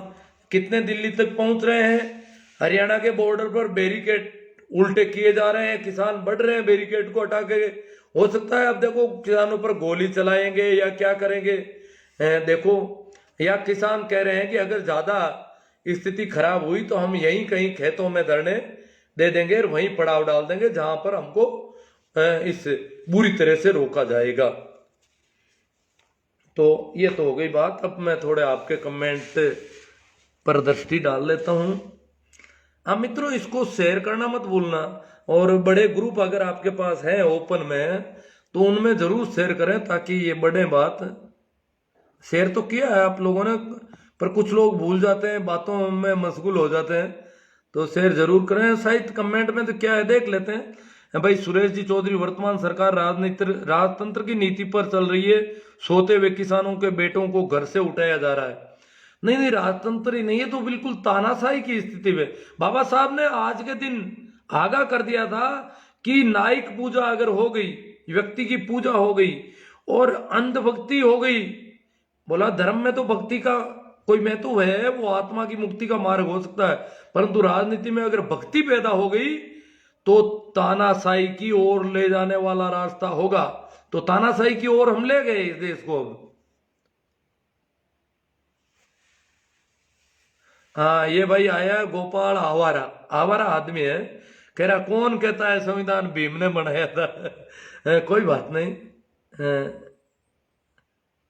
कितने दिल्ली तक पहुंच रहे हैं। हरियाणा के बॉर्डर पर बैरिकेड उल्टे किए जा रहे हैं, किसान बढ़ रहे हैं बैरिकेड को हटा के। हो सकता है अब देखो किसानों पर गोली चलाएंगे या क्या करेंगे, देखो। या किसान कह रहे हैं कि अगर ज्यादा स्थिति खराब हुई तो हम यहीं कहीं खेतों में धरने दे देंगे और वहीं पड़ाव डाल देंगे जहां पर हमको इस बुरी तरह से रोका जाएगा। तो ये तो हो गई बात। अब मैं थोड़े आपके कमेंट पर दृष्टि डाल लेता हूं। हाँ मित्रों, इसको शेयर करना मत भूलना, और बड़े ग्रुप अगर आपके पास है ओपन में तो उनमें जरूर शेयर करें ताकि ये बढ़े बात। शेयर तो किया है आप लोगों ने, पर कुछ लोग भूल जाते हैं, बातों में मशगूल हो जाते हैं, तो शेयर जरूर करें। साहित्य कमेंट में तो क्या है देख लेते हैं। भाई सुरेश जी चौधरी, वर्तमान सरकार राजतंत्र की नीति पर चल रही है, सोते हुए किसानों के बेटों को घर से उठाया जा रहा है। नहीं नहीं, राजतंत्र ही नहीं है, तो बिल्कुल तानाशाही की स्थिति में। बाबा साहब ने आज के दिन आगाह कर दिया था कि नायक पूजा अगर हो गई, व्यक्ति की पूजा हो गई और अंधभक्ति हो गई, बोला धर्म में तो भक्ति का कोई महत्व है, वो आत्मा की मुक्ति का मार्ग हो सकता है, परंतु राजनीति में अगर भक्ति पैदा हो गई तो तानाशाही की ओर ले जाने वाला रास्ता होगा। तो तानाशाही की ओर हम ले गए इस देश को अब। हाँ, ये भाई आया गोपाल आवारा, आवारा आदमी है, कह रहा कौन कहता है संविधान भीम ने बनाया था। कोई बात नहीं,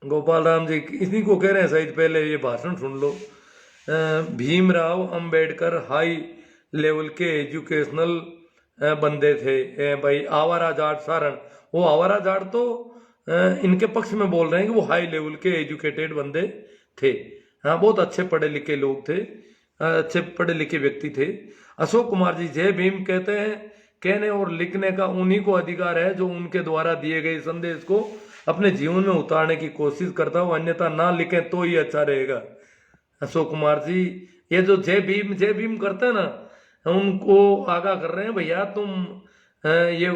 गोपाल राम जी इसी को कह रहे हैं शायद, पहले ये भाषण सुन लो। भीमराव अंबेडकर हाई लेवल के एजुकेशनल बंदे थे। भाई आवारा जाट सारण, वो आवारा जाट तो इनके पक्ष में बोल रहे हैं कि वो हाई लेवल के एजुकेटेड बंदे थे। हाँ, बहुत अच्छे पढ़े लिखे लोग थे, अच्छे पढ़े लिखे व्यक्ति थे। अशोक कुमार जी, जय भीम कहते हैं, कहने और लिखने का उन्हीं को अधिकार है जो उनके द्वारा दिए गए संदेश को अपने जीवन में उतारने की कोशिश करता हो, अन्यथा ना लिखें तो ही अच्छा रहेगा। अशोक कुमार जी, ये जो जय भीम करते हैं ना, उनको आगाह कर रहे हैं, भैया तुम ये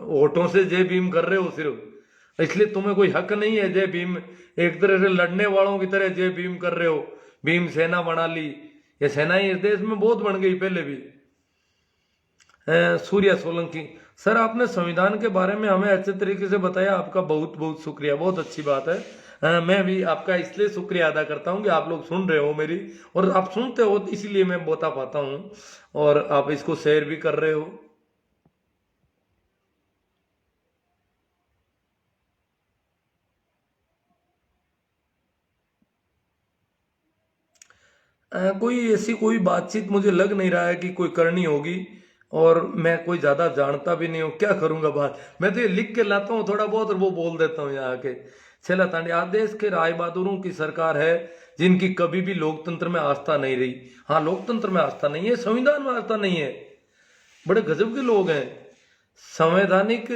होठों से जय भीम कर रहे हो सिर्फ, इसलिए तुम्हें कोई हक नहीं है जय भीम, एक तरह से लड़ने वालों की तरह जय भीम कर रहे हो। भीम सेना बना ली, ये सेनाएं इस देश में बहुत बन गई पहले भी। सूर्या सोलंकी, सर आपने संविधान के बारे में हमें अच्छे तरीके से बताया, आपका बहुत बहुत शुक्रिया, बहुत अच्छी बात है। मैं भी आपका इसलिए शुक्रिया अदा करता हूँ कि आप लोग सुन रहे हो मेरी, और आप सुनते हो इसीलिए मैं बता पाता हूँ, और आप इसको शेयर भी कर रहे हो। कोई ऐसी कोई बातचीत मुझे लग नहीं रहा है कि कोई करनी होगी, और मैं कोई ज़्यादा जानता भी नहीं हूँ, क्या करूँगा बात। मैं तो ये लिख के लाता हूँ थोड़ा बहुत और वो बोल देता हूँ यहाँ आके। छेला तांडी आज देश के राय बहादुरों की सरकार है जिनकी कभी भी लोकतंत्र में आस्था नहीं रही। हाँ, लोकतंत्र में आस्था नहीं है, संविधान में आस्था नहीं है। बड़े गजब के लोग हैं। संवैधानिक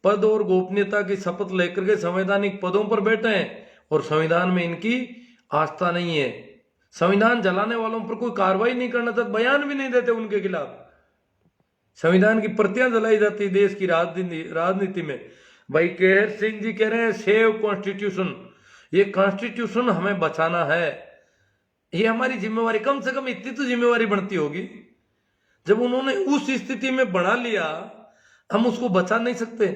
पद और गोपनीयता की शपथ लेकर के संवैधानिक पदों पर बैठे हैं, और संविधान में इनकी आस्था नहीं है। संविधान जलाने वालों पर कोई कार्रवाई नहीं करना चाहते, बयान भी नहीं देते उनके खिलाफ। संविधान की प्रतियां जलाई जाती देश की राजनीति में। भाई केहर सिंह जी कह रहे हैं सेव कॉन्स्टिट्यूशन, ये कॉन्स्टिट्यूशन हमें बचाना है, ये हमारी जिम्मेवारी। कम से कम इतनी तो जिम्मेवारी बनती होगी। जब उन्होंने उस स्थिति में बना लिया, हम उसको बचा नहीं सकते।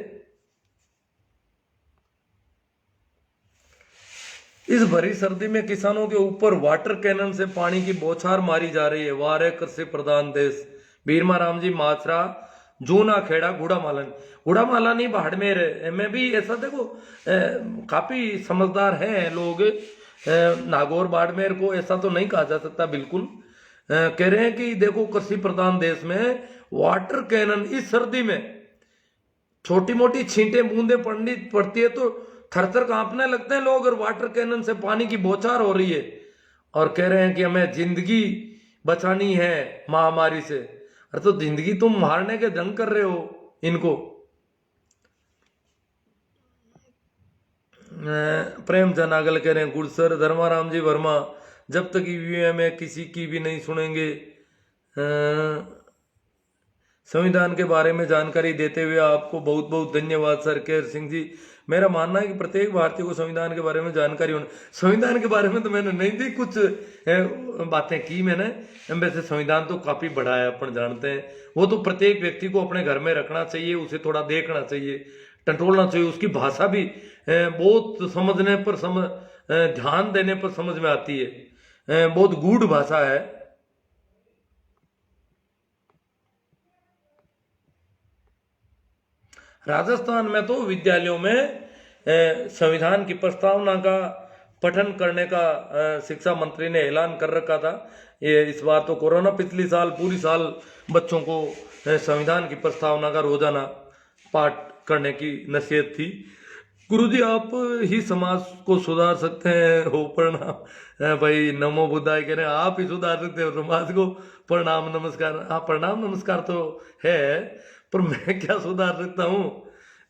इस भरी सर्दी में किसानों के ऊपर वाटर कैनन से पानी की बौछार मारी जा रही है। वारे कृषि प्रधान देश। बीरमा राम जी माथरा, जूना खेड़ा, गुड़ामाला नहीं बाड़मेर में भी ऐसा देखो काफी समझदार हैं लोग। नागौर बाड़मेर को ऐसा तो नहीं कहा जा सकता बिल्कुल। कह रहे हैं कि देखो कृषि प्रधान देश में वाटर कैनन इस सर्दी में छोटी मोटी छींटे बूंदे पड़ती है तो थर थर कांपने लगते हैं लोग, और वाटर कैनन से पानी की बौछार हो रही है, और कह रहे हैं कि हमें जिंदगी बचानी है महामारी से। अरे तो जिंदगी तुम मारने के जंग कर रहे हो इनको। प्रेम जनागल कह रहे हैं गुड़सर धर्माराम जी वर्मा, जब तक ईवीएम है किसी की भी नहीं सुनेंगे। संविधान के बारे में जानकारी देते हुए आपको बहुत बहुत धन्यवाद सर केर सिंह जी। मेरा मानना है कि प्रत्येक भारतीय को संविधान के बारे में जानकारी होनी। संविधान के बारे में तो मैंने नहीं दी, कुछ बातें की मैंने। वैसे संविधान तो काफी बड़ा है, अपन जानते हैं। वो तो प्रत्येक व्यक्ति को अपने घर में रखना चाहिए, उसे थोड़ा देखना चाहिए, टटोलना चाहिए। उसकी भाषा भी बहुत समझने पर ध्यान देने पर समझ में आती है। बहुत गूढ़ भाषा है। राजस्थान में तो विद्यालयों में संविधान की प्रस्तावना का पठन करने का शिक्षा मंत्री ने ऐलान कर रखा था। ये इस बार तो कोरोना, पिछली साल पूरी साल बच्चों को संविधान की प्रस्तावना का रोजाना पाठ करने की नसीहत थी। गुरुजी आप ही समाज को सुधार सकते हैं, हो प्रणाम। भाई नमो बुद्धाय कह रहे हैं आप ही सुधार सकते हो समाज को। प्रणाम नमस्कार। हाँ, प्रणाम नमस्कार तो है, पर मैं क्या सुधार सकता हूँ।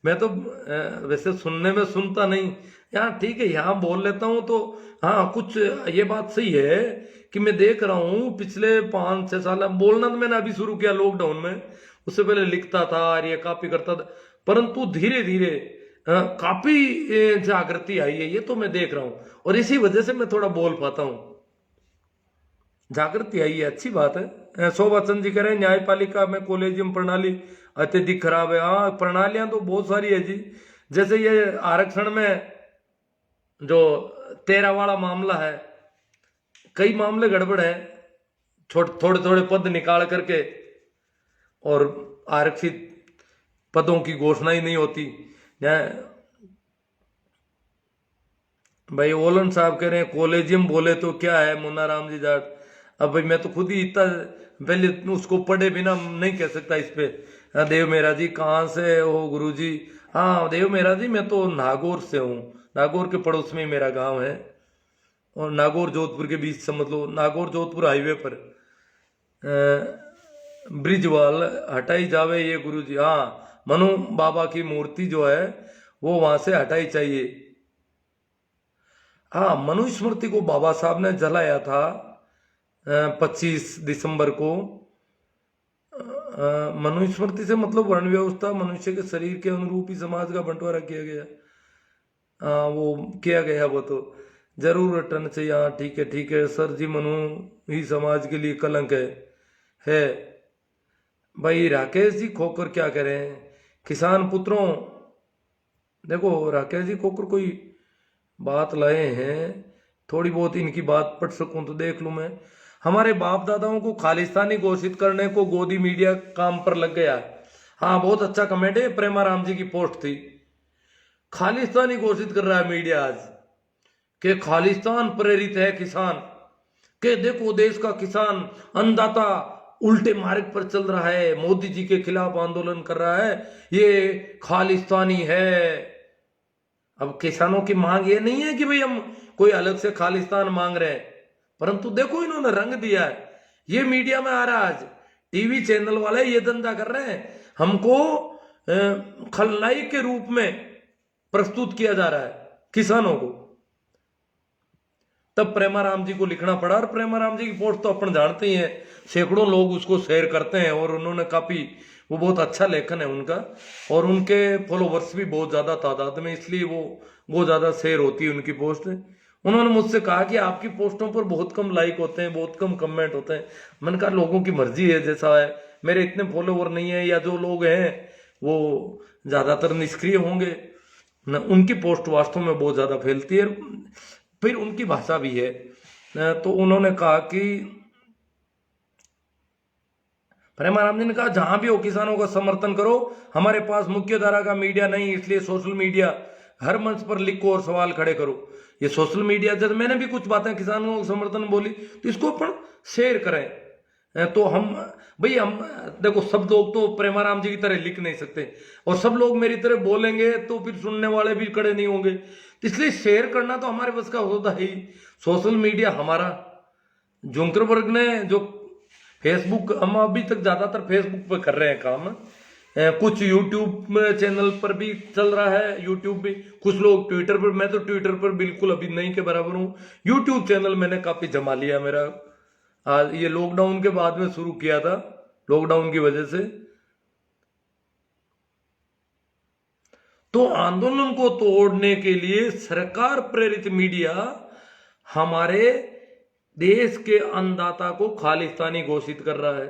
मैं तो वैसे सुनने में सुनता नहीं, यहाँ ठीक है यहाँ बोल लेता हूँ तो। हाँ, कुछ ये बात सही है कि मैं देख रहा हूँ पिछले 5-6 साल, बोलना तो मैंने अभी शुरू किया लॉकडाउन में, उससे पहले लिखता था और ये कॉपी करता था, परंतु धीरे धीरे काफी जागृति आई है, ये तो मैं देख रहा हूँ, और इसी वजह से मैं थोड़ा बोल पाता हूँ। जागृति आई है, अच्छी बात है। शोभा चंद जी कह रहे हैं न्यायपालिका में कॉलेजियम प्रणाली अत्यधिक खराब है। हाँ, प्रणालियां तो बहुत सारी है जी। जैसे ये आरक्षण में जो 13 वाला मामला है, कई मामले गड़बड़ है। थोड़े थोड़े पद निकाल करके और आरक्षित पदों की घोषणा ही नहीं होती। भाई ओलन साहब कह रहे हैं कॉलेजियम बोले तो क्या है मुन्ना राम जी जाट। अब भाई मैं तो खुद ही इतना पहले उसको पढ़े बिना नहीं कह सकता इस पे। हाँ, देव मेरा जी कहाँ से हो गुरु जी। हाँ देव मेरा जी, मैं तो नागौर से हूँ, नागौर के पड़ोस में ही मेरा गांव है, और नागौर जोधपुर के बीच समझ लो, नागौर जोधपुर हाईवे पर ब्रिजवाल हटाई जावे ये गुरु जी। हाँ, मनु बाबा की मूर्ति जो है वो वहां से हटाई चाहिए। हाँ, मनुस्मृति को बाबा साहब ने जलाया था 25 दिसंबर को। मनुस्मृति से मतलब वर्ण व्यवस्था, मनुष्य के शरीर के अनुरूप ही समाज का बंटवारा किया गया। वो किया गया, वो तो जरूर हटना चाहिए। हाँ ठीक है सर जी, मनु ही समाज के लिए कलंक है। भाई राकेश जी खोकर क्या करें, किसान पुत्रों। देखो राकेश जी खोकर कोई बात लाए हैं, थोड़ी बहुत इनकी बात पढ़ सकूं तो देख लूं मैं। हमारे बाप दादाओं को खालिस्तानी घोषित करने को गोदी मीडिया काम पर लग गया। हाँ, बहुत अच्छा कमेंट है, प्रेमाराम जी की पोस्ट थी। खालिस्तानी घोषित कर रहा है मीडिया आज कि खालिस्तान प्रेरित है किसान, के देखो देश का किसान अन्नदाता उल्टे मार्ग पर चल रहा है, मोदी जी के खिलाफ आंदोलन कर रहा है, ये खालिस्तानी है। अब किसानों की मांग ये नहीं है कि भाई हम कोई अलग से खालिस्तान मांग रहे हैं, परंतु देखो इन्होंने रंग दिया है। ये मीडिया में आ रहा है आज, टीवी चैनल वाले ये धंधा कर रहे हैं, हमको खलनायक के रूप में प्रस्तुत किया जा रहा है किसानों को। तब प्रेमाराम जी को लिखना पड़ा, और प्रेमाराम जी की पोस्ट तो अपन जानते ही हैं, सैकड़ों लोग उसको शेयर करते हैं, और उन्होंने काफी, वो बहुत अच्छा लेखन है उनका, और उनके फॉलोवर्स भी बहुत ज्यादा तादाद में, इसलिए वो बहुत ज्यादा शेयर होती है उनकी पोस्ट। उन्होंने मुझसे कहा कि आपकी पोस्टों पर बहुत कम लाइक होते हैं, बहुत कम कमेंट होते हैं। मैंने कहा लोगों की मर्जी है, जैसा है, मेरे इतने फॉलोवर नहीं है, या जो लोग हैं वो ज्यादातर निष्क्रिय होंगे न, उनकी पोस्ट वास्तव में बहुत ज्यादा फैलती है, फिर उनकी भाषा भी है। तो उन्होंने कहा कि प्रेमाराम जी ने कहा जहां भी हो किसानों का समर्थन करो, हमारे पास मुख्य धारा का मीडिया नहीं, इसलिए सोशल मीडिया हर मंच पर लिखो और सवाल खड़े करो। ये सोशल मीडिया, जब मैंने भी कुछ बातें किसानों को समर्थन बोली तो इसको अपन शेयर करें। तो हम भाई, हम देखो सब लोग तो प्रेमाराम जी की तरह लिख नहीं सकते, और सब लोग मेरी तरह बोलेंगे तो फिर सुनने वाले भी खड़े नहीं होंगे, तो इसलिए शेयर करना तो हमारे बस का होता ही। सोशल मीडिया हमारा, जुंकरबर्ग ने जो फेसबुक, हम अभी तक ज्यादातर फेसबुक पर कर रहे हैं काम, कुछ यूट्यूब चैनल पर भी चल रहा है, यूट्यूब भी, कुछ लोग ट्विटर पर, मैं तो ट्विटर पर बिल्कुल अभी नहीं के बराबर हूँ। यूट्यूब चैनल मैंने काफी जमा लिया मेरा, आज ये लॉकडाउन के बाद में शुरू किया था, लॉकडाउन की वजह से। तो आंदोलन को तोड़ने के लिए सरकार प्रेरित मीडिया हमारे देश के अन्नदाता को खालिस्तानी घोषित कर रहा है।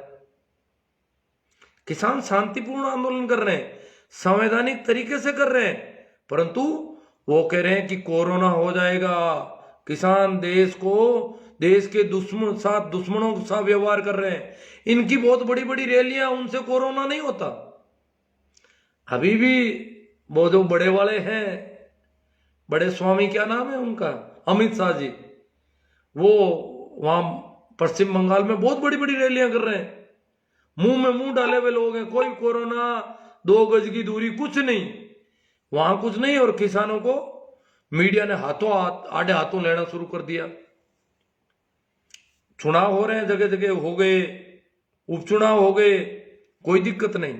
किसान शांतिपूर्ण आंदोलन कर रहे हैं, संवैधानिक तरीके से कर रहे हैं, परंतु वो कह रहे हैं कि कोरोना हो जाएगा। किसान देश को, देश के दुश्मनों के साथ व्यवहार कर रहे हैं। इनकी बहुत बड़ी बड़ी रैलियां, उनसे कोरोना नहीं होता। अभी भी वो जो बड़े वाले हैं, बड़े स्वामी, क्या नाम है उनका, अमित शाह जी, वो वहां पश्चिम बंगाल में बहुत बड़ी बड़ी रैलियां कर रहे हैं। मुंह में मुंह डाले हुए लोग हैं, कोई कोरोना, 2 गज की दूरी, कुछ नहीं, वहां कुछ नहीं, और किसानों को मीडिया ने हाथों हाथ, आड़े हाथों लेना शुरू कर दिया। चुनाव हो रहे हैं, जगह जगह हो गए, उपचुनाव हो गए, कोई दिक्कत नहीं,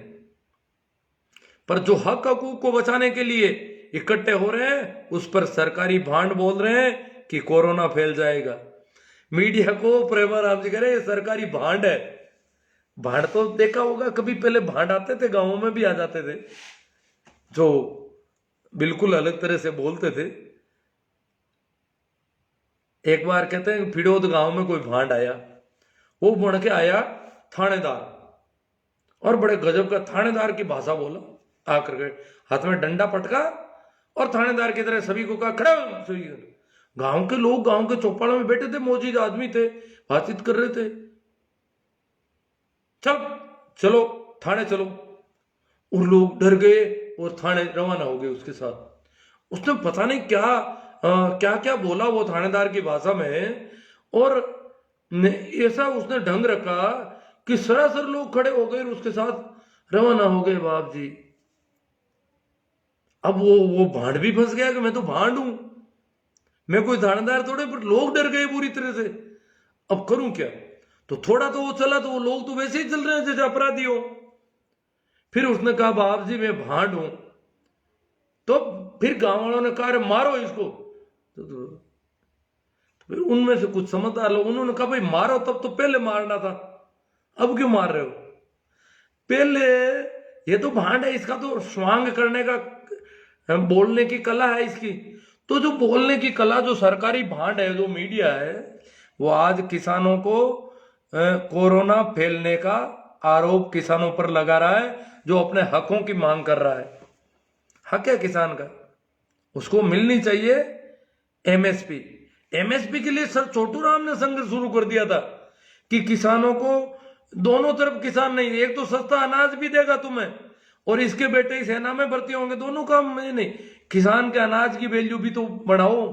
पर जो हक हकूक को बचाने के लिए इकट्ठे हो रहे हैं, उस पर सरकारी भांड बोल रहे हैं कि कोरोना फैल जाएगा। मीडिया को प्रेमाराम जी कह रहे हैं सरकारी भांड है। भांड तो देखा होगा कभी, पहले भांड आते थे, गांवों में भी आ जाते थे, जो बिल्कुल अलग तरह से बोलते थे। एक बार कहते हैं फिरोद गांव में कोई भांड आया, वो बन के आया थानेदार, और बड़े गजब का थानेदार की भाषा बोला, आकर के हाथ में डंडा पटका, और थानेदार की तरह सभी को कहा खड़ा। गांव के लोग गांव के चौपालों में बैठे थे, मौजूद आदमी थे, बातचीत कर रहे थे, चलो थाने चलो। और लोग डर गए और थाने रवाना हो गए उसके साथ। उसने पता नहीं क्या क्या बोला वो थानेदार की भाषा में, और ऐसा उसने ढंग रखा कि सरासर लोग खड़े हो गए और उसके साथ रवाना हो गए। बाप जी, अब वो भांड भी फंस गया कि मैं तो भांड हूं, मैं कोई थानेदार थोड़े, पर लोग डर गए पूरी तरह से। अब करूं क्या? तो थोड़ा तो वो चला, तो वो लोग तो वैसे ही चल रहे हैं जैसे अपराधी हो। फिर उसने कहा बाप जी मैं भांड हूं। तो फिर गांव वालों ने कहा मारो इसको। तो फिर उनमें से कुछ समझदार लोग, उन्होंने कहा भाई मारो, तब तो पहले मारना था, अब क्यों मार रहे हो? पहले ये तो भांड है, इसका तो स्वांग करने का, बोलने की कला है इसकी। तो जो बोलने की कला, जो सरकारी भांड है, जो मीडिया है, वो आज किसानों को कोरोना फैलने का आरोप किसानों पर लगा रहा है, जो अपने हकों की मांग कर रहा है। हक है किसान का, उसको मिलनी चाहिए एमएसपी, एमएसपी के लिए सर छोटू राम ने संघर्ष शुरू कर दिया था कि किसानों को दोनों तरफ किसान नहीं, एक तो सस्ता अनाज भी देगा तुम्हें और इसके बेटे ही सेना में भर्ती होंगे, दोनों काम में नहीं, किसान के अनाज की वैल्यू भी तो बढ़ाओ।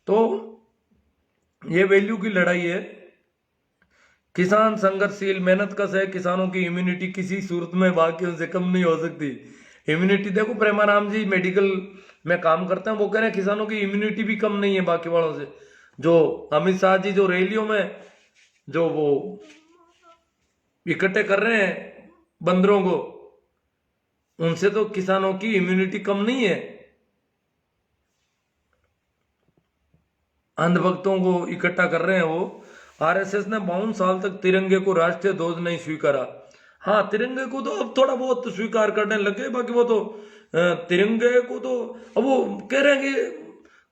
तो ये वैल्यू की लड़ाई है। किसान संघर्षशील मेहनतकश है, किसानों की इम्यूनिटी किसी सूरत में बाकियों से कम नहीं हो सकती। इम्यूनिटी देखो, प्रेमाराम जी मेडिकल में काम करते हैं, वो कह रहे हैं किसानों की इम्यूनिटी भी कम नहीं है बाकी वालों से। जो अमित शाह जी जो रैलियों में जो वो इकट्ठे कर रहे हैं बंदरों को, उनसे तो किसानों की इम्यूनिटी कम नहीं है। अंधभक्तों को इकट्ठा कर रहे हैं वो। आरएसएस ने 52 साल तक तिरंगे को राष्ट्रीय ध्वज नहीं स्वीकारा। हाँ, तिरंगे को तो अब थोड़ा बहुत स्वीकार करने लगे, बाकी वो तो तिरंगे को तो अब वो कह रहे हैं कि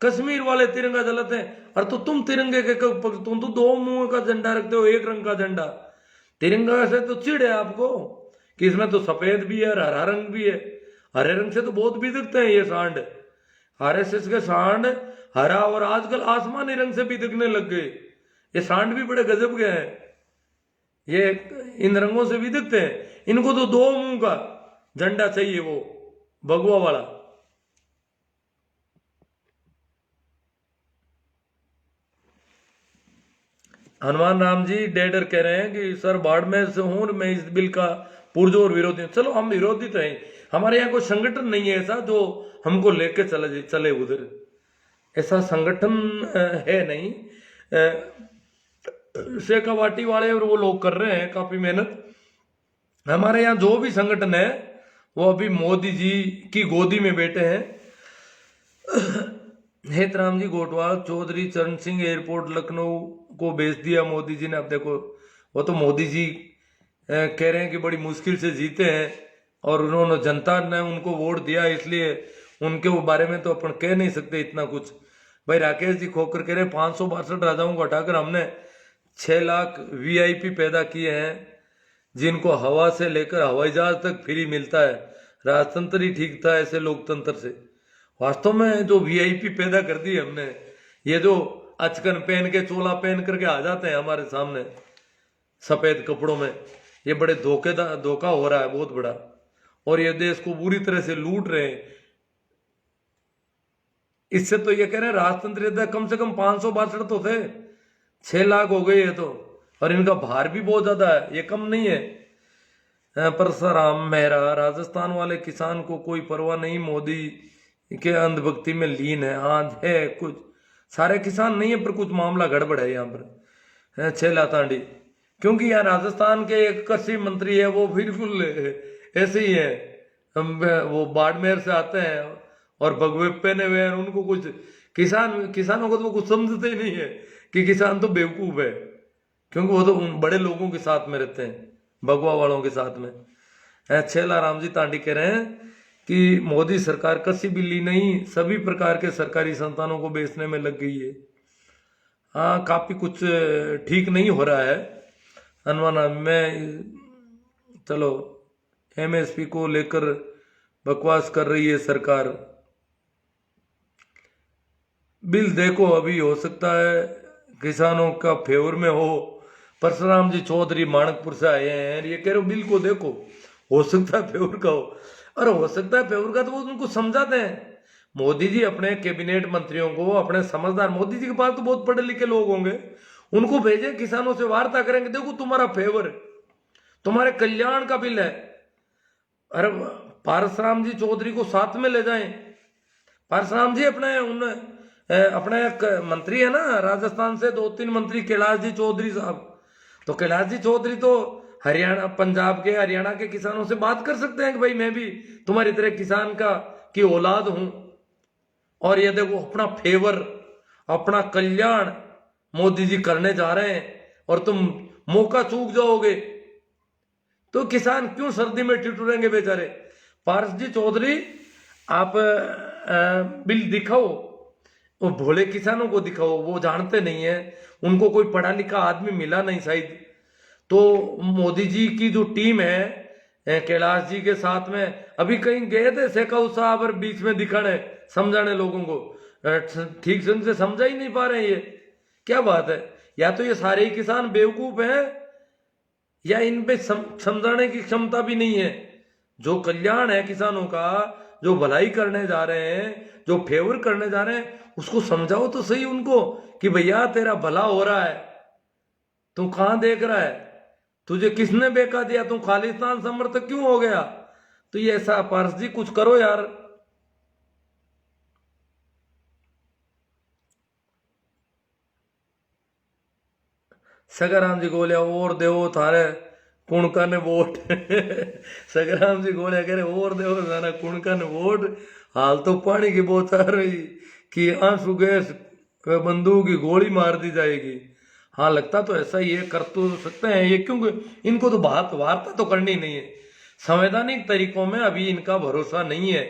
कश्मीर वाले तिरंगा जलाते हैं। और तो तुम तिरंगे के तुम तो दो मुंह का झंडा रखते हो, एक रंग का झंडा। तिरंगा से तो चिढ़ है आपको कि इसमें तो सफेद भी है और हरा रंग भी है। हरे रंग से तो बहुत भी दिखते हैं ये सांड, आरएसएस के सांड हरा और आजकल आसमानी रंग से भी दिखने लग गए। ये सांड भी बड़े गजब के हैं, ये इन रंगों से भी दिखते हैं। इनको तो दो मुंह का झंडा चाहिए, वो भगवा वाला। हनुमान राम जी डेडर कह रहे हैं कि सर बाड़मेर से हूं, मैं इस बिल का पुरजोर विरोधी हूं। चलो हम विरोधी तो हैं, हमारे यहाँ कोई संगठन नहीं है ऐसा जो हमको लेके चले उधर, ऐसा संगठन है नहीं। शेखावाटी वाले और वो लोग कर रहे हैं काफी मेहनत। हमारे यहाँ जो भी संगठन है वो अभी मोदी जी की गोदी में बैठे हैं। हेतराम जी गोटवाल, चौधरी चरण सिंह एयरपोर्ट लखनऊ को भेज दिया मोदी जी ने। अब देखो, वो तो मोदी जी कह रहे हैं कि बड़ी मुश्किल से जीते हैं और उन्होंने जनता ने उनको वोट दिया, इसलिए उनके बारे में तो अपन कह नहीं सकते इतना कुछ। भाई राकेश जी खोकर कह रहे 562 राजाओं को हटाकर हमने 6 लाख वीआईपी पैदा किए हैं, जिनको हवा से लेकर हवाई जहाज तक फ्री मिलता है। राजतंत्र ही ठीक था ऐसे लोकतंत्र से। वास्तव में जो वीआईपी पैदा कर दी हमने, ये जो अचकन पहन के चोला पहन करके आ जाते हैं हमारे सामने सफेद कपड़ों में, ये बड़े धोखा हो रहा है बहुत बड़ा, और ये देश को बुरी तरह से लूट रहे हैं। इससे तो ये कह रहे हैं राजतंत्र कम से कम 562 तो थे, 6 लाख हो गए ये तो, और इनका भार भी बहुत ज्यादा है, ये कम नहीं है। परसराम मेहरा, राजस्थान वाले किसान को कोई परवाह नहीं, मोदी के अंधभक्ति में लीन है। हाँ है, कुछ सारे किसान नहीं है पर कुछ मामला गड़बड़ है यहाँ पर। छेला तांडी, क्योंकि यहाँ राजस्थान के एक कृषि मंत्री है, वो बिल्कुल ऐसे ही है, वो बाड़मेर से आते हैं और भगवे पहने हुए हैं। उनको कुछ किसानों को तो कुछ समझते ही नहीं है कि किसान तो बेवकूफ है, क्योंकि वो तो उन बड़े लोगों के साथ में रहते हैं, भगवा वालों के साथ में। छेला राम जी तांडी कह रहे हैं कि मोदी सरकार कृषि बिल्ली नहीं, सभी प्रकार के सरकारी संस्थानों को बेचने में लग गई है। हाँ, काफी कुछ ठीक नहीं हो रहा है। हनुमान में चलो एमएसपी को लेकर बकवास कर रही है सरकार। बिल देखो, अभी हो सकता है किसानों का फेवर में हो। परशुराम जी चौधरी माणकपुर से आए हैं, ये कह रहे हो बिल को देखो, हो सकता है फेवर का हो। और हो सकता है फेवर का तो वो उनको समझाते हैं। मोदी जी अपने कैबिनेट मंत्रियों को, अपने समझदार, मोदी जी के पास तो बहुत पढ़े लिखे लोग होंगे, उनको भेजे, किसानों से वार्ता करेंगे, देखो तुम्हारा फेवर, तुम्हारे कल्याण का बिल है। अरे परशुराम जी चौधरी को साथ में ले जाएं। परशुराम जी अपने एक मंत्री है ना राजस्थान से, 2-3 मंत्री, कैलाश जी चौधरी साहब, तो कैलाश जी चौधरी तो हरियाणा, पंजाब के, हरियाणा के किसानों से बात कर सकते हैं कि भाई मैं भी तुम्हारी तरह किसान की औलाद हूं, और ये देखो अपना फेवर, अपना कल्याण मोदी जी करने जा रहे हैं और तुम मौका चूक जाओगे तो किसान क्यों सर्दी में ठिठुरेंगे बेचारे। पारस जी चौधरी, आप बिल दिखाओ, वो भोले किसानों को दिखाओ, वो जानते नहीं है, उनको कोई पढ़ा लिखा आदमी मिला नहीं शायद। तो मोदी जी की जो टीम है कैलाश जी के साथ में, अभी कहीं गए थे शेखावत साहब और बीच में दिखाने समझाने लोगों को, ठीक से समझा ही नहीं पा रहे हैं। ये क्या बात है? या तो ये सारे ही किसान बेवकूफ हैं, या इन पे समझाने की क्षमता भी नहीं है। जो कल्याण है किसानों का, जो भलाई करने जा रहे हैं, जो फेवर करने जा रहे हैं, उसको समझाओ तो सही उनको कि भैया तेरा भला हो रहा है, तू कहां देख रहा है, तुझे किसने बेका दिया, तू खालिस्तान समर्थक क्यों हो गया? तो ये ऐसा पारस जी कुछ करो यार। सगाराम जी गोलिया और देवो थारे कुणका ने वोट सगाराम जी गोलिया कह रहे और देवो थारे कुणका ने वोट। हाल तो पानी की बौछार रही कि आंसू गैस बंदूक की गोली मार दी जाएगी। हाँ लगता तो ऐसा ही है, कर तो सकते हैं ये, क्योंकि इनको तो बात वार्ता तो करनी नहीं है। संवैधानिक तरीकों में अभी इनका भरोसा नहीं है।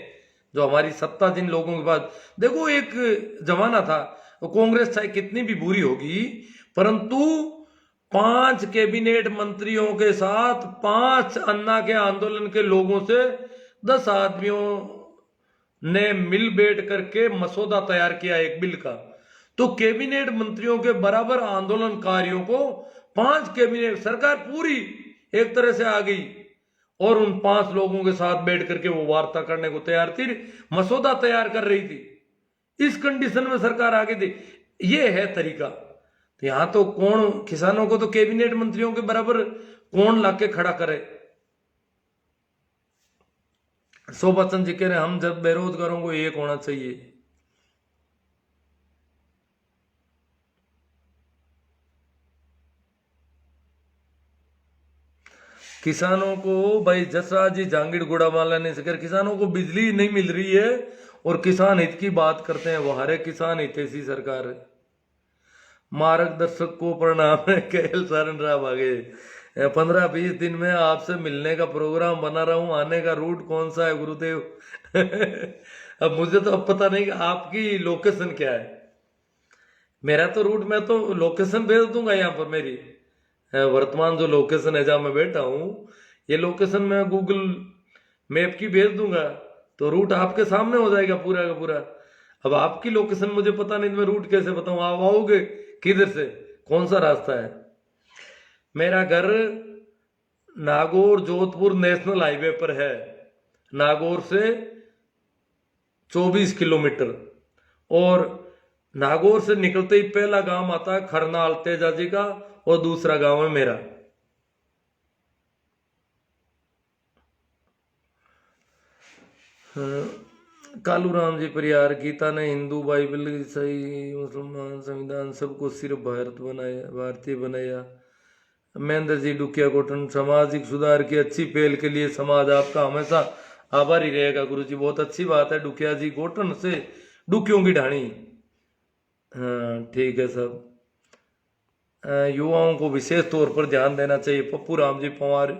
जो हमारी सत्ता जिन लोगों के पास, देखो एक जमाना था, कांग्रेस चाहे कितनी भी बुरी होगी, परंतु 5 कैबिनेट मंत्रियों के साथ 5 अन्ना के आंदोलन के लोगों से 10 आदमियों ने मिल बैठ करके मसौदा तैयार किया एक बिल का। तो कैबिनेट मंत्रियों के बराबर आंदोलनकारियों को 5 कैबिनेट सरकार पूरी एक तरह से आ गई, और उन 5 लोगों के साथ बैठ करके वो वार्ता करने को तैयार थी, मसौदा तैयार कर रही थी। इस कंडीशन में सरकार आ गई थी। ये है तरीका। तो यहां तो कौन किसानों को तो कैबिनेट मंत्रियों के बराबर कौन लाके खड़ा करे? शोभा चंद जी कह रहे हम जब बेरोजगारों को एक होना चाहिए। किसानों को भाई जसराज जी जांगीड़ गुड़ा वाला ने से किसानों को बिजली नहीं मिल रही है और किसान हित की बात करते हैं। वो हरे किसान हितैषी सरकार है। मार्गदर्शक को प्रणाम है, केएल सारण राव आगे 15-20 दिन में आपसे मिलने का प्रोग्राम बना रहा हूं, आने का रूट कौन सा है गुरुदेव? अब मुझे तो अब पता नहीं कि आपकी लोकेशन क्या है। मेरा तो रूट, मैं तो लोकेशन भेज दूंगा यहाँ पर। मेरी वर्तमान जो लोकेशन है जहां मैं बैठा हूं, ये लोकेशन मैं गूगल मैप की भेज दूंगा, तो रूट आपके सामने हो जाएगा पूरा का पूरा। अब आपकी लोकेशन मुझे पता नहीं, तो मैं रूट कैसे बताऊं? आप आओगे किधर से, कौन सा रास्ता है? मेरा घर नागौर जोधपुर नेशनल हाईवे पर है। नागौर से 24 किलोमीटर, और नागौर से निकलते ही पहला गांव आता है खरनाल तेजा जी का, और दूसरा गांव है मेरा। कालू राम जी परियार, गीता ने हिंदू, बाइबल, ईसाई, मुसलमान, संविधान सबको सिर्फ भारतीय बनाया। महेंद्र जी डुकिया कोटन, सामाजिक सुधार की अच्छी पहल के लिए समाज आपका हमेशा आभारी रहेगा। गुरु जी बहुत अच्छी बात है। डुकिया जी कोटन से डुकियों की ढाणी। हाँ ठीक है सब। युवाओं को विशेष तौर पर ध्यान देना चाहिए। पप्पू राम जी पवार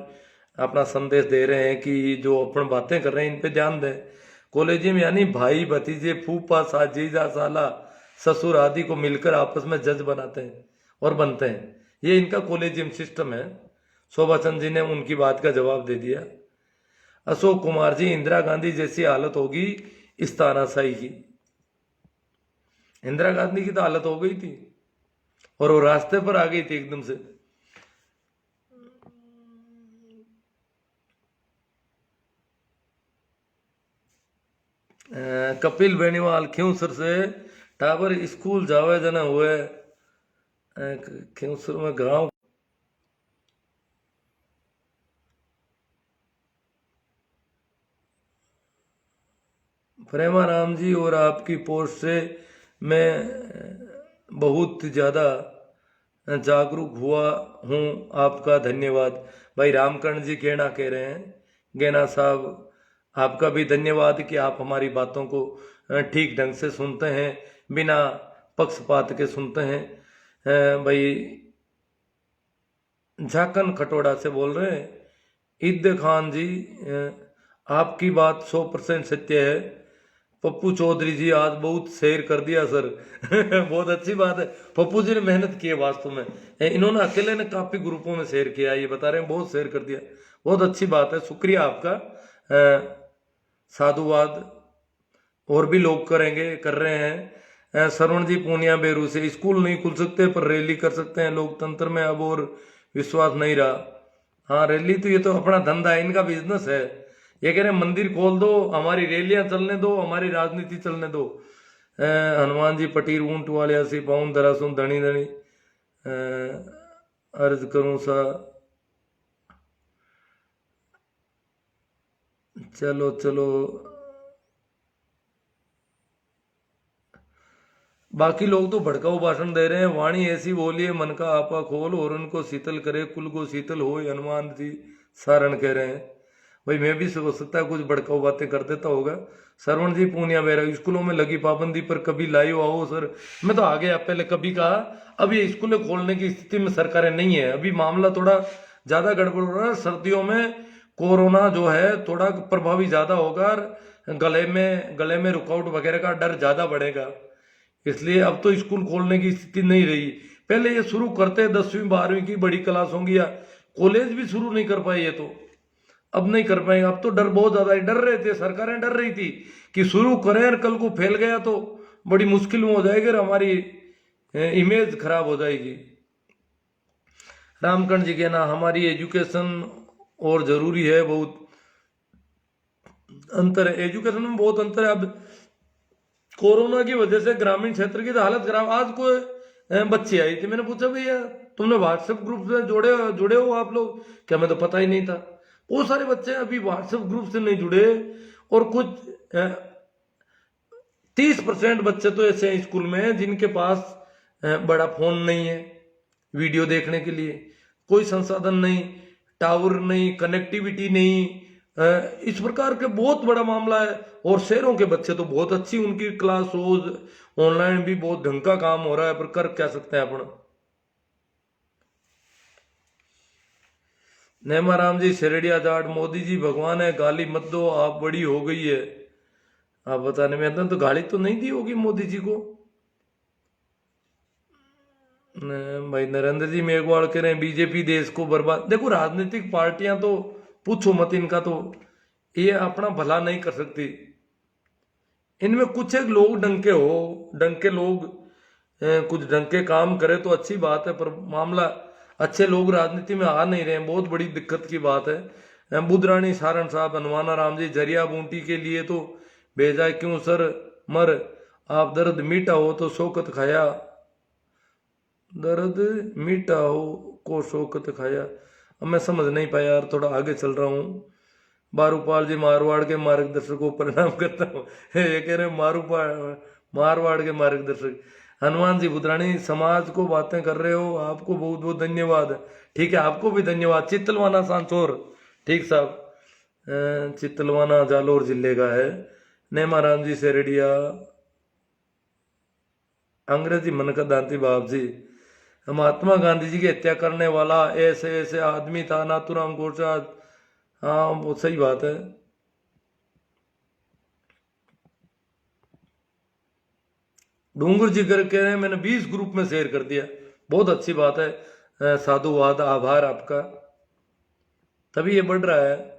अपना संदेश दे रहे हैं कि जो अपन बातें कर रहे हैं इन पे ध्यान दें। कॉलेजियम यानी भाई भतीजे फूफा साजीजा साला ससुर आदि को मिलकर आपस में जज बनाते हैं और बनते हैं। ये इनका कॉलेजियम सिस्टम है। शोभा चंद जी ने उनकी बात का जवाब दे दिया। अशोक कुमार जी, इंदिरा गांधी जैसी हालत होगी इस तानाशाही की। इंदिरा गांधी की तो हालत हो गई थी, और वो रास्ते पर आ गई थी एकदम से। कपिल बेनीवाल, खिंसर से टावर स्कूल जावे जना हुए। खिंसर में गांव प्रेमाराम जी, और आपकी पोस्ट से मैं बहुत ज़्यादा जागरूक हुआ हूँ, आपका धन्यवाद। भाई रामकर्ण जी कहना कह रहे हैं। गेना साहब आपका भी धन्यवाद कि आप हमारी बातों को ठीक ढंग से सुनते हैं, बिना पक्षपात के सुनते हैं। भाई झाकन खटोड़ा से बोल रहे हैं। ईद खान जी, आपकी बात 100% सत्य है। पप्पू चौधरी जी आज बहुत शेयर कर दिया सर बहुत अच्छी बात है। पप्पू जी ने मेहनत की है वास्तव में। इन्होंने अकेले ने काफी ग्रुपों में शेयर किया, ये बता रहे हैं बहुत शेयर कर दिया। बहुत अच्छी बात है, शुक्रिया आपका, साधुवाद। और भी लोग करेंगे, कर रहे हैं। सरवण जी पूनिया बेरू से, स्कूल नहीं खुल सकते पर रैली कर सकते हैं, लोकतंत्र में अब और विश्वास नहीं रहा। हाँ, रैली तो ये तो अपना धंधा है, इनका बिजनेस है। ये कह रहे हैं मंदिर खोल दो, हमारी रैलियां चलने दो, हमारी राजनीति चलने दो। हनुमान जी पटीर ऊंट वाले हसी पाऊं दरासुन धनी धनी अर्ज करूं सा। चलो चलो, बाकी लोग तो भड़काऊ भाषण दे रहे हैं। वाणी ऐसी बोलिए मन का आपा खोल, और उनको शीतल करे कुल को शीतल हो, हनुमान जी सारण कह रहे हैं। भाई मैं भी सोच सकता है कुछ भड़काऊ बातें कर देता होगा। सरवण जी पूनिया बेरा, स्कूलों में लगी पाबंदी पर कभी लाइव आओ सर। मैं तो आ गया पहले कभी कहा, अब ये स्कूलें खोलने की स्थिति में सरकारें नहीं है। अभी मामला थोड़ा ज्यादा गड़बड़ हो रहा है। सर्दियों में कोरोना जो है थोड़ा प्रभावी ज्यादा होगा, और गले में रुकावट वगैरह का डर ज्यादा बढ़ेगा। इसलिए अब तो स्कूल खोलने की स्थिति नहीं रही। पहले ये शुरू करते 10वीं 12वीं की बड़ी क्लास होंगी, या कॉलेज भी शुरू नहीं कर पाए ये तो, अब नहीं कर पाएंगे। अब तो डर बहुत ज्यादा है, डर रहे थे, सरकारें डर रही थी कि शुरू करें और कल को फैल गया तो बड़ी मुश्किल में हो जाएगी और हमारी इमेज खराब हो जाएगी। रामकर्ण जी कहना, हमारी एजुकेशन और जरूरी है, बहुत अंतर है, एजुकेशन में बहुत अंतर है। अब कोरोना की वजह से ग्रामीण क्षेत्र की तो हालत खराब। आज कोई बच्ची आई थी, मैंने पूछा भैया तुमने व्हाट्सएप ग्रुप से जुड़े हो आप लोग क्या? मैं तो पता ही नहीं था। बहुत सारे बच्चे अभी व्हाट्सएप ग्रुप से नहीं जुड़े, और कुछ 30% बच्चे तो ऐसे हैं स्कूल में जिनके पास बड़ा फोन नहीं है वीडियो देखने के लिए, कोई संसाधन नहीं, टावर नहीं, कनेक्टिविटी नहीं। इस प्रकार के बहुत बड़ा मामला है। और शहरों के बच्चे तो बहुत अच्छी उनकी क्लास, रोज ऑनलाइन भी बहुत ढंग का काम हो रहा है, पर कर क्या सकते हैं अपन। नेमा राम जी शेरडिया जाट, मोदी जी भगवान है, गाली मत दो, आप बड़ी हो गई है। आप बताने में तो गाली तो नहीं दी होगी मोदी जी को। भाई नरेंद्र जी मेघवाल कह रहे हैं बीजेपी देश को बर्बाद। देखो राजनीतिक पार्टियां तो पूछो मत, इनका तो ये अपना भला नहीं कर सकती। इनमें कुछ एक लोग डंके लोग कुछ ढंग के काम करे तो अच्छी बात है, पर मामला अच्छे लोग राजनीति में आ नहीं रहे हैं, बहुत बड़ी दिक्कत की बात है। बुधरानी सारण साहब, हनुमाना राम जी, जरिया बूंटी के लिए तो भेजा क्यों सर मर, आप दर्द मीठा हो तो शौकत खाया, दर्द मीठा हो को शौकत खाया। अब मैं समझ नहीं पाया यार, थोड़ा आगे चल रहा हूँ। बारूपाल जी मारवाड़ के मार्गदर्शक को प्रणाम करता हूँ। ये कह रहे मारवाड़ के मार्गदर्शक। हनुमान जी बुधरानी, समाज को बातें कर रहे हो, आपको बहुत बहुत धन्यवाद। ठीक है, आपको भी धन्यवाद। चित्तलवाना सांचोर, ठीक साहब, चित्तलवाना जालोर जिले का है। नेमा राम जी सेरेडिया, अंग्रेजी मन का दांती बाप जी, महात्मा गांधी जी की हत्या करने वाला ऐसे ऐसे आदमी था नाथूराम गोडसे। हाँ वो सही बात है। डूंगर जी कर कह रहे हैं मैंने 20 ग्रुप में शेयर कर दिया, बहुत अच्छी बात है, साधुवाद, आभार आपका, तभी ये बढ़ रहा है।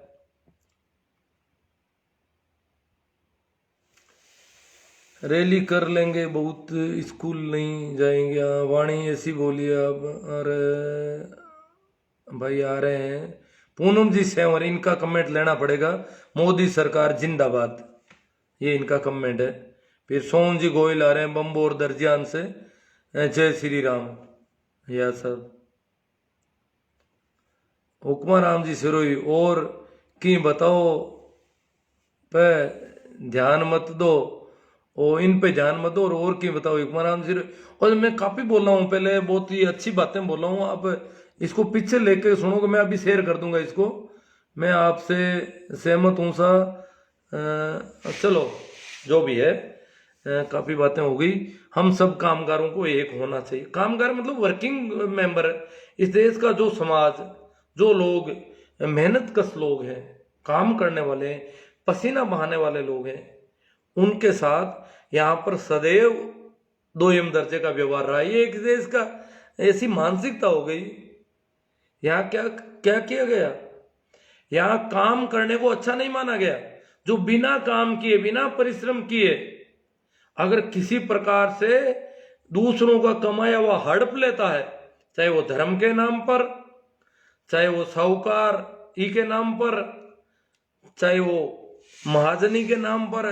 रैली कर लेंगे बहुत, स्कूल नहीं जाएंगे। वाणी ऐसी बोली अब। अरे भाई आ रहे हैं पूनम जी सेवर, इनका कमेंट लेना पड़ेगा। मोदी सरकार जिंदाबाद, ये इनका कमेंट है। फिर सोहन जी गोयल आ रहे हैं बम्बोर दर्जियान से, जय श्री राम या सब। हुक्मा राम जी सिरोही, और की बताओ पे ध्यान मत दो, और इन पे ध्यान मत दो, और की बताओ हुक्मा राम जी। और मैं काफी बोल रहा हूँ पहले, बहुत ही अच्छी बातें बोल रहा हूँ, आप इसको पीछे लेके सुनोगे, मैं अभी शेयर कर दूंगा इसको। मैं आपसे सहमत हूँ सा। चलो जो भी है, काफी बातें हो गई। हम सब कामगारों को एक होना चाहिए। कामगार मतलब वर्किंग मेंबर, इस देश का जो समाज, जो लोग मेहनत कश लोग हैं, काम करने वाले हैं, पसीना बहाने वाले लोग हैं, उनके साथ यहाँ पर सदैव दोयम दर्जे का व्यवहार रहा है। ये एक देश का ऐसी मानसिकता हो गई। यहाँ क्या क्या किया गया, यहाँ काम करने को अच्छा नहीं माना गया। जो बिना काम किए, बिना परिश्रम किए अगर किसी प्रकार से दूसरों का कमाया हुआ हड़प लेता है, चाहे वो धर्म के नाम पर, चाहे वो साहूकार ई के नाम पर, चाहे वो महाजनी के नाम पर,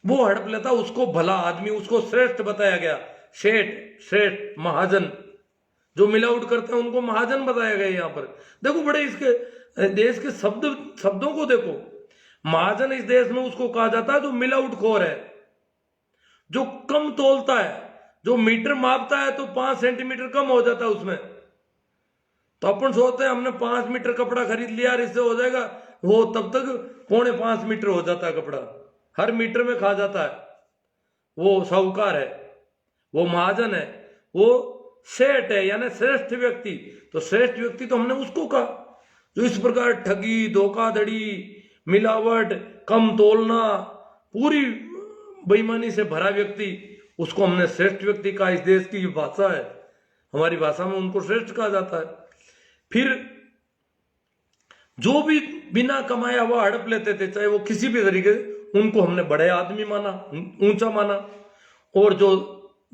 वो हड़प लेता, उसको भला आदमी, उसको श्रेष्ठ बताया गया। सेठ, श्रेष्ठ, महाजन, जो मिलावट करते हैं उनको महाजन बताया गया। यहाँ पर देखो बड़े इसके देश के शब्दों को देखो। महाजन इस देश में उसको कहा जाता है जो मिलावटखोर है, जो कम तोलता है, जो मीटर मापता है तो 5 सेंटीमीटर कम हो जाता है उसमें। तो अपन सोचते हैं हमने 5 मीटर कपड़ा खरीद लिया और इससे हो जाएगा, वो तब तक 4.25 मीटर हो जाता है कपड़ा, हर मीटर में खा जाता है। वो साहूकार है, वो महाजन है, वो सेठ है, यानी श्रेष्ठ व्यक्ति। तो श्रेष्ठ व्यक्ति तो हमने उसको कहा जो इस प्रकार ठगी, धोखाधड़ी, मिलावट, कम तोलना, पूरी बेईमानी से भरा व्यक्ति, उसको हमने श्रेष्ठ व्यक्ति कहा। इस देश की भाषा है, हमारी भाषा में उनको श्रेष्ठ कहा जाता है। फिर जो भी बिना कमाया हुआ हड़प लेते थे, चाहे वो किसी भी तरीके से, उनको हमने बड़े आदमी माना, ऊंचा माना। और जो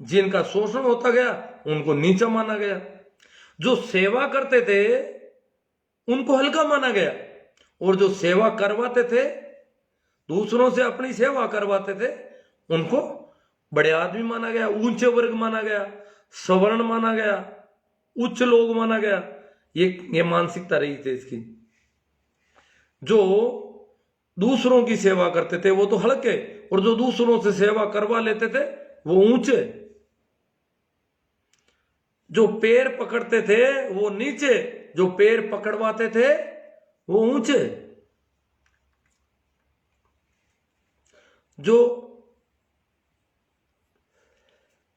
जिनका शोषण होता गया उनको नीचा माना गया। जो सेवा करते थे उनको हल्का माना गया, और जो सेवा करवाते थे, दूसरों से अपनी सेवा करवाते थे, उनको बड़े आदमी माना गया, ऊंचे वर्ग माना गया, सवर्ण माना गया, उच्च लोग माना गया। ये मानसिकता रही थी इसकी। जो दूसरों की सेवा करते थे वो तो हल्के, और जो दूसरों से सेवा करवा लेते थे वो ऊंचे। जो पैर पकड़ते थे वो नीचे, जो पैर पकड़वाते थे वो ऊंचे। जो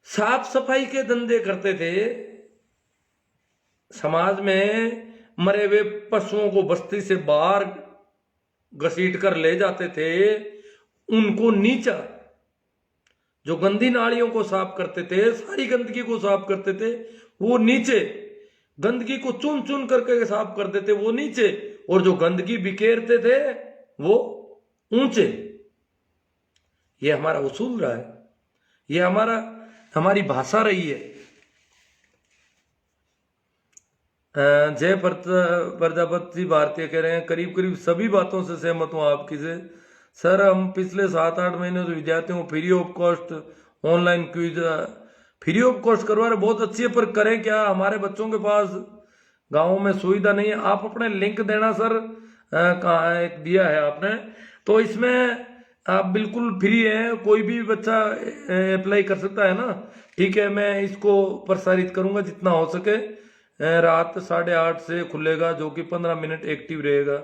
साफ सफाई के धंधे करते थे, समाज में मरे हुए पशुओं को बस्ती से बाहर घसीट कर ले जाते थे, उनको नीचा। जो गंदी नालियों को साफ करते थे, सारी गंदगी को साफ करते थे, वो नीचे। गंदगी को चुन चुन करके साफ करते थे, वो नीचे। और जो गंदगी बिखेरते थे वो ऊंचे। ये हमारा उसूल रहा है, ये हमारी भाषा रही है। जय प्रजापति भारतीय कह रहे हैं, करीब करीब सभी बातों से सहमत हूं आपकी से सर। हम पिछले 7-8 महीने से विद्यार्थियों को free of cost online quiz free of cost करवा रहे, बहुत अच्छी है, पर करें क्या, हमारे बच्चों के पास गाँव में सुविधा नहीं है। आप अपने लिंक देना सर, कहाँ एक दिया है आपने, तो इसमें आप बिल्कुल फ्री है, कोई भी बच्चा अप्लाई कर सकता है ना। ठीक है, मैं इसको प्रसारित करूंगा जितना हो सके। रात 8:30 से खुलेगा, जो कि 15 मिनट एक्टिव रहेगा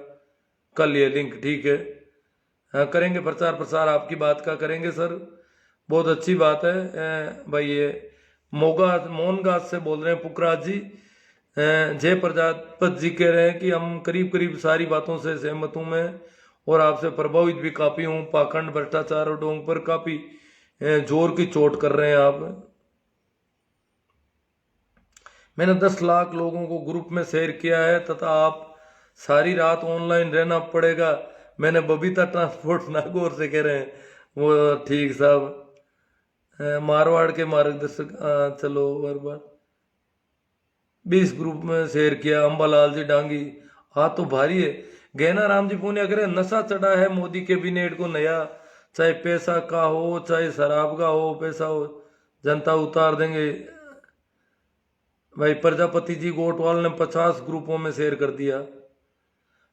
कल ये लिंक। ठीक है, करेंगे प्रचार प्रसार, आपकी बात का करेंगे सर, बहुत अच्छी बात है। भाई ये मोहनगात से बोल रहे हैं पुखराज जी। जय प्रजापत जी कह रहे हैं कि हम करीब करीब सारी बातों से सहमत हूं मैं, और आपसे प्रभावित भी काफी हूं। पाखंड, भ्रष्टाचार और ढोंग पर काफी जोर की चोट कर रहे हैं आप। मैंने 10 लाख लोगों को ग्रुप में शेयर किया है, तथा आप सारी रात ऑनलाइन रहना पड़ेगा। मैंने बबीता ट्रांसपोर्ट नागौर से कह रहे हैं वो। ठीक साहब, मारवाड़ के मार्गदर्शक, चलो बार 20 ग्रुप में शेयर किया। अंबालाल जी डांगी, हाथ तो भारी है। गहना राम जी पुण्य करे, नशा चढ़ा है मोदी कैबिनेट को नया, चाहे पैसा का हो चाहे शराब का हो, पैसा हो जनता उतार देंगे। भाई प्रजापति जी गोटवाल ने 50 ग्रुपों में शेयर कर दिया।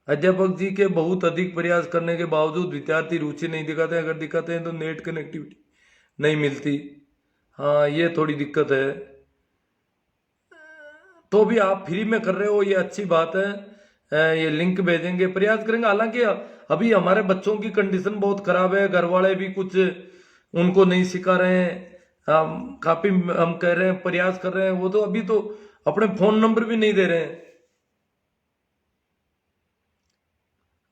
अध्यापक जी के बहुत अधिक प्रयास करने के बावजूद विद्यार्थी रुचि नहीं दिखाते, अगर दिखाते हैं तो नेट कनेक्टिविटी नहीं मिलती। हाँ, ये थोड़ी दिक्कत है। तो भी आप फ्री में कर रहे हो, ये अच्छी बात है। ये लिंक भेजेंगे, प्रयास करेंगे। हालांकि अभी हमारे बच्चों की कंडीशन बहुत खराब है, घर वाले भी कुछ उनको नहीं सिखा रहे हैं। काफी हम कह रहे हैं, प्रयास कर रहे हैं, वो तो अभी तो अपने फोन नंबर भी नहीं दे रहे हैं।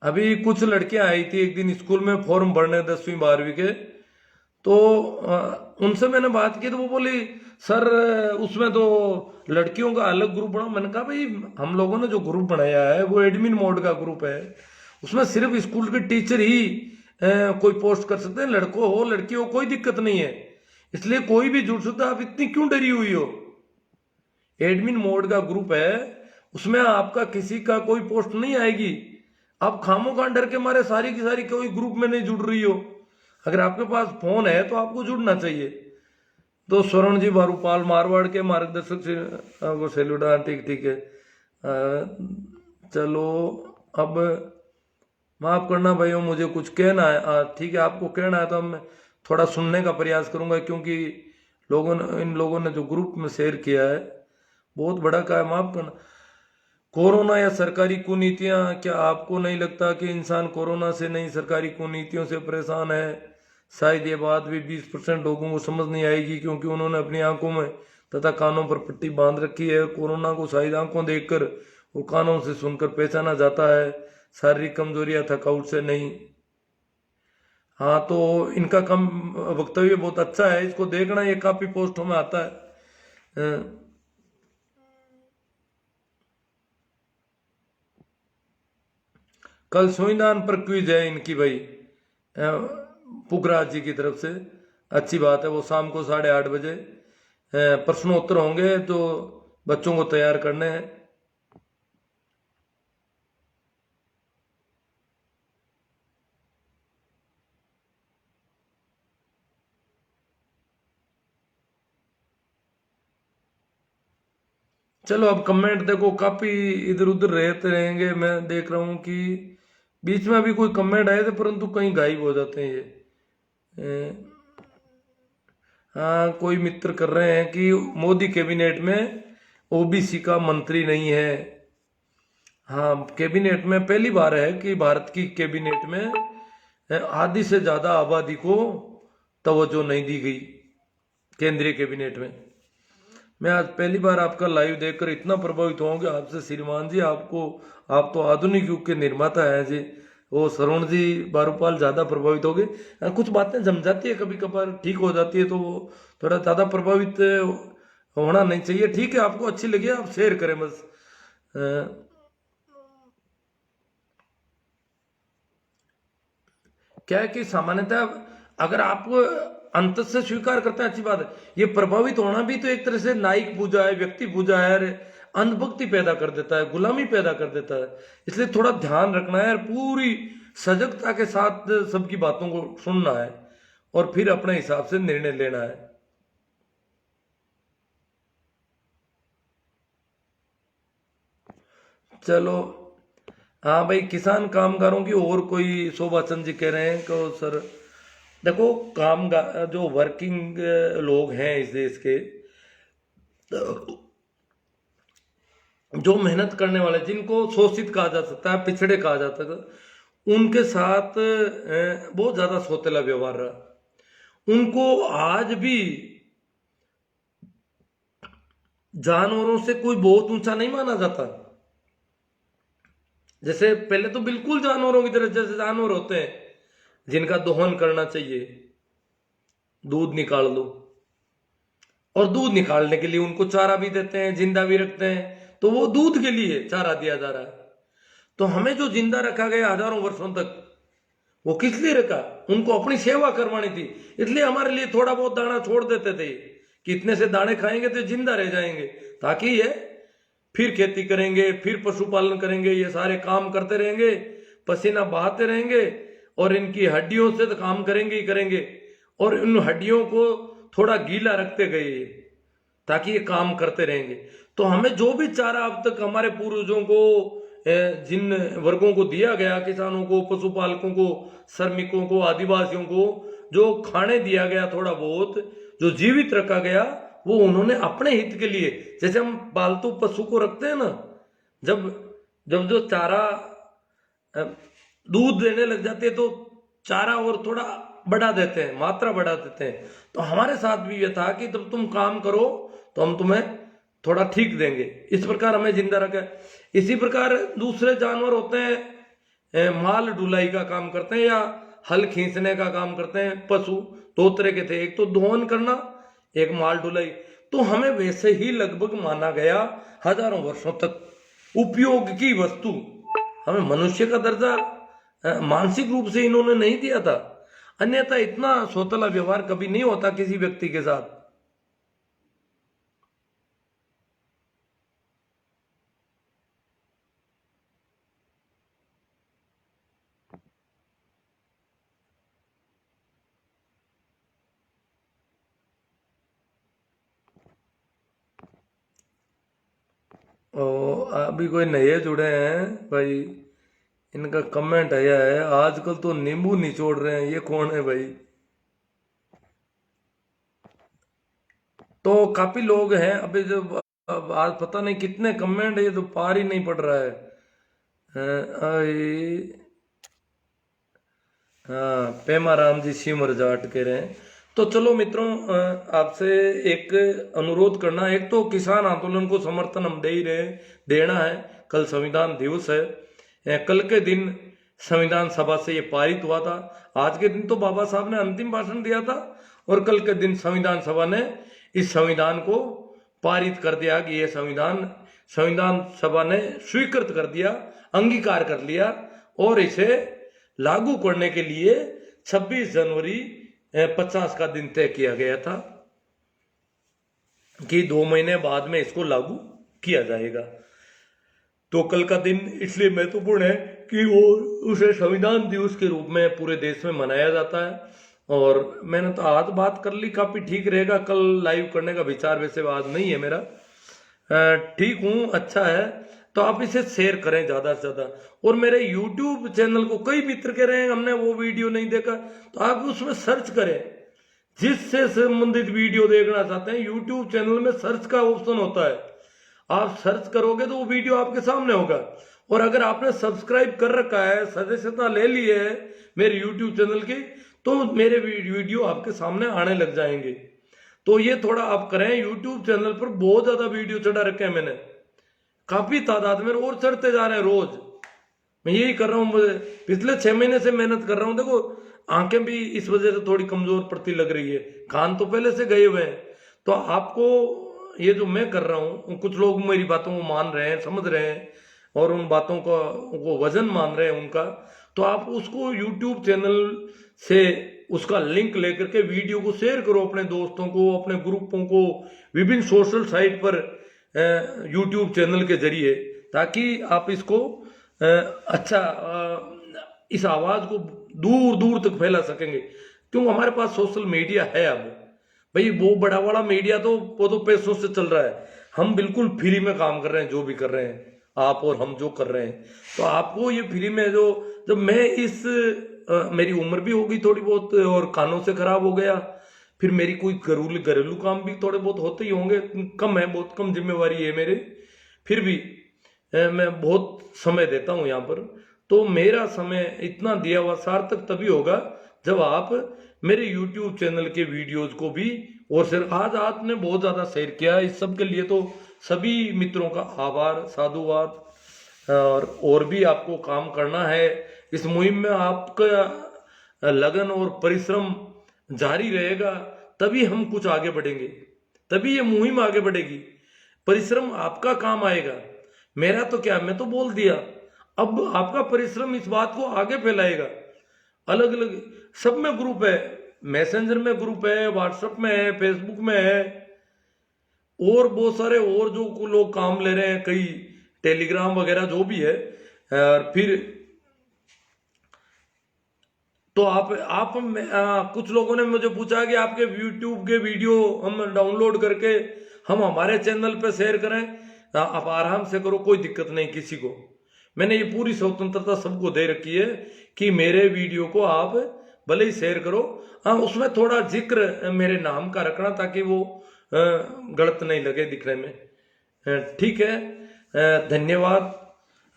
अभी कुछ लड़कियां आई थी एक दिन स्कूल में फॉर्म भरने 10वीं 12वीं के, तो उनसे मैंने बात की तो वो बोली सर उसमें तो लड़कियों का अलग ग्रुप बना। मैंने कहा भाई हम लोगों ने जो ग्रुप बनाया है वो एडमिन मोड का ग्रुप है, उसमें सिर्फ स्कूल के टीचर ही कोई पोस्ट कर सकते हैं, लड़कों हो लड़की हो कोई दिक्कत नहीं है। इसलिए कोई भी जुड़ सकता है। आप इतनी क्यों डरी हुई हो? एडमिन मोड का ग्रुप है, उसमें आपका किसी का कोई पोस्ट नहीं आएगी। आप खामोखा डर के मारे सारी की सारी कोई ग्रुप में नहीं जुड़ रही हो। अगर आपके पास फोन है तो आपको जुड़ना चाहिए। तो स्वर्ण जी बारूपाल मारवाड़ के मार्गदर्शक से आपको सैल्यूट। हाँ ठीक ठीक है। चलो अब माफ करना भाइयों, मुझे कुछ कहना है। ठीक है, आपको कहना है तो मैं थोड़ा सुनने का प्रयास करूंगा, क्योंकि इन लोगों ने जो ग्रुप में शेयर किया है बहुत बड़ा का है। माफ करना। कोरोना या सरकारी कुनीतियां, क्या आपको नहीं लगता कि इंसान कोरोना से नहीं सरकारी कुनीतियों से परेशान है? शायद ये बात भी 20% लोगों को समझ नहीं आएगी, क्योंकि उन्होंने अपनी आंखों में तथा कानों पर पट्टी बांध रखी है। कोरोना को शायद आंखों देखकर और कानों से सुनकर पहचाना जाता है, शारीरिक कमजोरी या थकावट से नहीं। हाँ, तो इनका कम वक्तव्य बहुत अच्छा है, इसको देखना, ये काफी पोस्टों में आता है। कल संविधान पर क्विज है इनकी भाई, पुखराज जी की तरफ से। अच्छी बात है, वो शाम को 8:30 बजे प्रश्नोत्तर होंगे, तो बच्चों को तैयार करने हैं। चलो अब कमेंट देखो, काफी इधर उधर रहते रहेंगे। मैं देख रहा हूँ कि बीच में अभी कोई कमेंट आए थे, परंतु कहीं गायब हो जाते हैं ये। हाँ, कोई मित्र कर रहे हैं कि मोदी कैबिनेट में ओबीसी का मंत्री नहीं है। हाँ, कैबिनेट में पहली बार है कि भारत की कैबिनेट में आधी से ज्यादा आबादी को तवज्जो नहीं दी गई केंद्रीय कैबिनेट में। मैं आज पहली बार आपका लाइव देखकर इतना प्रभावित होंगे आपसे श्रीमान जी। आप तो आधुनिक युग के निर्माता हैं जी। वो श्रवण जी बारूपाल ज्यादा प्रभावित हो गए। कुछ बातें जम जाती है, कभी कभार ठीक हो जाती है, तो वो थोड़ा ज्यादा प्रभावित होना नहीं चाहिए। ठीक है, आपको अच्छी लगी आप शेयर करें बस। क्या है कि सामान्यतः अगर आप अंत से स्वीकार करते हैं, अच्छी बात है। ये प्रभावित होना भी तो एक तरह से नायक पूजा है, व्यक्ति पूजा है, अंधभक्ति पैदा कर देता है, गुलामी पैदा कर देता है। इसलिए थोड़ा ध्यान रखना है और पूरी सजगता के साथ सबकी बातों को सुनना है और फिर अपने हिसाब से निर्णय लेना है। चलो, हाँ भाई, किसान कामगारों की और कोई शोभा चंद जी कह रहे हैं कि सर देखो, कामगार जो वर्किंग लोग हैं इस देश के, जो मेहनत करने वाले, जिनको शोषित कहा जा सकता है, पिछड़े कहा जाता है, उनके साथ बहुत ज्यादा सौतेला व्यवहार रहा। उनको आज भी जानवरों से कोई बहुत ऊंचा नहीं माना जाता। जैसे पहले तो बिल्कुल जानवरों की तरह, जैसे जानवर होते हैं जिनका दोहन करना चाहिए, दूध निकाल लो, और दूध निकालने के लिए उनको चारा भी देते हैं, जिंदा भी रखते हैं, तो वो दूध के लिए चारा दिया जा रहा है। तो हमें जो जिंदा रखा गया हजारों वर्षों तक, वो किस लिए रखा? उनको अपनी सेवा करवानी थी, इसलिए हमारे लिए थोड़ा बहुत दाना छोड़ देते थे कि इतने से दाने खाएंगे तो जिंदा रह जाएंगे, ताकि ये फिर खेती करेंगे, फिर पशुपालन करेंगे, ये सारे काम करते रहेंगे, पसीना बहाते रहेंगे, और इनकी हड्डियों से तो काम करेंगे ही करेंगे, और इन हड्डियों को थोड़ा गीला रखते गए ताकि ये काम करते रहेंगे। तो हमें जो भी चारा अब तक हमारे पूर्वजों को, जिन वर्गों को दिया गया, किसानों को, पशुपालकों को, श्रमिकों को, आदिवासियों को, जो खाने दिया गया, थोड़ा बहुत जो जीवित रखा गया, वो उन्होंने अपने हित के लिए, जैसे हम पालतू पशु को रखते हैं ना, जब जब जो चारा दूध देने लग जाते हैं तो चारा और थोड़ा बढ़ा देते हैं, मात्रा बढ़ा देते हैं। तो हमारे साथ भी ये था कि जब तुम काम करो तो हम तुम्हें थोड़ा ठीक देंगे, इस प्रकार हमें जिंदा रखा। इसी प्रकार दूसरे जानवर होते हैं, माल ढुलाई का काम करते हैं या हल खींचने का काम करते हैं। पशु दो तरह के थे, एक तो दोहन करना, एक माल ढुलाई। तो हमें वैसे ही लगभग माना गया हजारों वर्षों तक। उपयोग की वस्तु, हमें मनुष्य का दर्जा मानसिक रूप से इन्होंने नहीं दिया था। अन्यथा इतना सौतला व्यवहार कभी नहीं होता किसी व्यक्ति के साथ। और अभी कोई नए जुड़े हैं भाई, इनका कमेंट आया है, आजकल तो नींबू निचोड़ रहे हैं, ये कौन है भाई? तो काफी लोग हैं अभी जो, अब आज पता नहीं कितने कमेंट, ये तो पार ही नहीं पड़ रहा है। हाँ, पेमा राम जी सिमर जाट कह रहे हैं। तो चलो मित्रों, आपसे एक अनुरोध करना, एक तो किसान आंदोलन को समर्थन हम दे ही रहे, देना है। कल संविधान दिवस है। कल के दिन संविधान सभा से ये पारित हुआ था। आज के दिन तो बाबा साहब ने अंतिम भाषण दिया था, और कल के दिन संविधान सभा ने इस संविधान को पारित कर दिया कि ये संविधान सभा ने स्वीकृत कर दिया, अंगीकार कर लिया, और इसे लागू करने के लिए 26 जनवरी 50 का दिन तय किया गया था कि 2 महीने बाद में इसको लागू किया जाएगा। तो कल का दिन इसलिए महत्वपूर्ण है कि वो उसे संविधान दिवस के रूप में पूरे देश में मनाया जाता है। और मैंने तो आज बात कर ली, काफी ठीक रहेगा। कल लाइव करने का विचार वैसे आज नहीं है मेरा, ठीक हूँ, अच्छा है। तो आप इसे शेयर करें ज़्यादा से ज़्यादा। और मेरे YouTube चैनल को कई मित्र कह रहे हैं हमने वो वीडियो नहीं देखा, तो आप उसमें सर्च करें, जिससे संबंधित वीडियो देखना चाहते हैं YouTube चैनल में सर्च का ऑप्शन होता है, आप सर्च करोगे तो वो वीडियो आपके सामने होगा। और अगर आपने सब्सक्राइब कर रखा है, सदस्यता ले ली है मेरे YouTube चैनल की, तो मेरे वीडियो आपके सामने आने लग जाएंगे। तो ये थोड़ा आप करें। YouTube चैनल पर बहुत ज्यादा वीडियो चढ़ा रखे हैं मैंने, काफी तादाद में, और चढ़ते जा रहे हैं रोज। मैं यही कर रहा हूँ, पिछले 6 महीने से मेहनत कर रहा हूँ। देखो आंखें भी इस वजह से थोड़ी कमजोर पड़ती लग रही है, कान तो पहले से गए हुए हैं। तो आपको ये जो मैं कर रहा हूँ, कुछ लोग मेरी बातों को मान रहे हैं, समझ रहे हैं, और उन बातों का वो वजन मान रहे हैं उनका। तो आप उसको YouTube चैनल से उसका लिंक लेकर के वीडियो को शेयर करो अपने दोस्तों को, अपने ग्रुपों को, विभिन्न सोशल साइट पर YouTube चैनल के जरिए, ताकि आप इसको अच्छा इस आवाज को दूर दूर तक फैला सकेंगे। क्यों, हमारे पास सोशल मीडिया है। अब भाई वो बड़ा बड़ा मीडिया तो वो तो पैसों से चल रहा है, हम बिल्कुल फ्री में काम कर रहे हैं, जो भी कर रहे हैं आप और हम जो कर रहे हैं। तो आपको ये फ्री में जो जब मैं इस मेरी उम्र भी होगी थोड़ी बहुत, और कानों से खराब हो गया, फिर मेरी कोई घरेलू काम भी थोड़े बहुत होते ही होंगे, कम है, बहुत कम जिम्मेवारी है मेरे, फिर भी मैं बहुत समय देता हूँ यहाँ पर। तो मेरा समय इतना दिया हुआ सार्थक तभी होगा जब आप मेरे YouTube चैनल के वीडियोज को भी, और सिर्फ आज आपने बहुत ज्यादा शेयर किया, इस सब के लिए तो सभी मित्रों का आभार, साधुवाद। और भी आपको काम करना है इस मुहिम में, आपका लगन और परिश्रम जारी रहेगा, तभी हम कुछ आगे बढ़ेंगे, तभी ये मुहिम आगे बढ़ेगी। परिश्रम आपका काम आएगा, मेरा तो क्या, मैं तो बोल दिया। अब आपका परिश्रम इस बात को आगे फैलाएगा। अलग अलग सब में ग्रुप है, मैसेंजर में ग्रुप है, व्हाट्सएप में है, फेसबुक में है, और बहुत सारे और जो लोग काम ले रहे हैं, कई टेलीग्राम वगैरह जो भी है। और फिर तो कुछ लोगों ने मुझे पूछा कि आपके YouTube के वीडियो हम डाउनलोड करके हम हमारे चैनल पे शेयर करें। आप आराम से करो, कोई दिक्कत नहीं किसी को। मैंने ये पूरी स्वतंत्रता सबको दे रखी है कि मेरे वीडियो को आप भले ही शेयर करो, हाँ उसमें थोड़ा जिक्र मेरे नाम का रखना, ताकि वो गलत नहीं लगे दिखने में। ठीक है, धन्यवाद,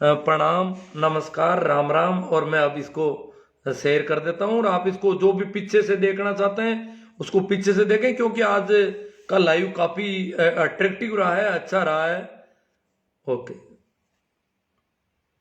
प्रणाम, नमस्कार, राम राम। और मैं अब इसको शेयर कर देता हूं, और आप इसको जो भी पीछे से देखना चाहते हैं उसको पीछे से देखें, क्योंकि आज का लाइव काफी अट्रैक्टिव रहा है, अच्छा रहा है। ओके।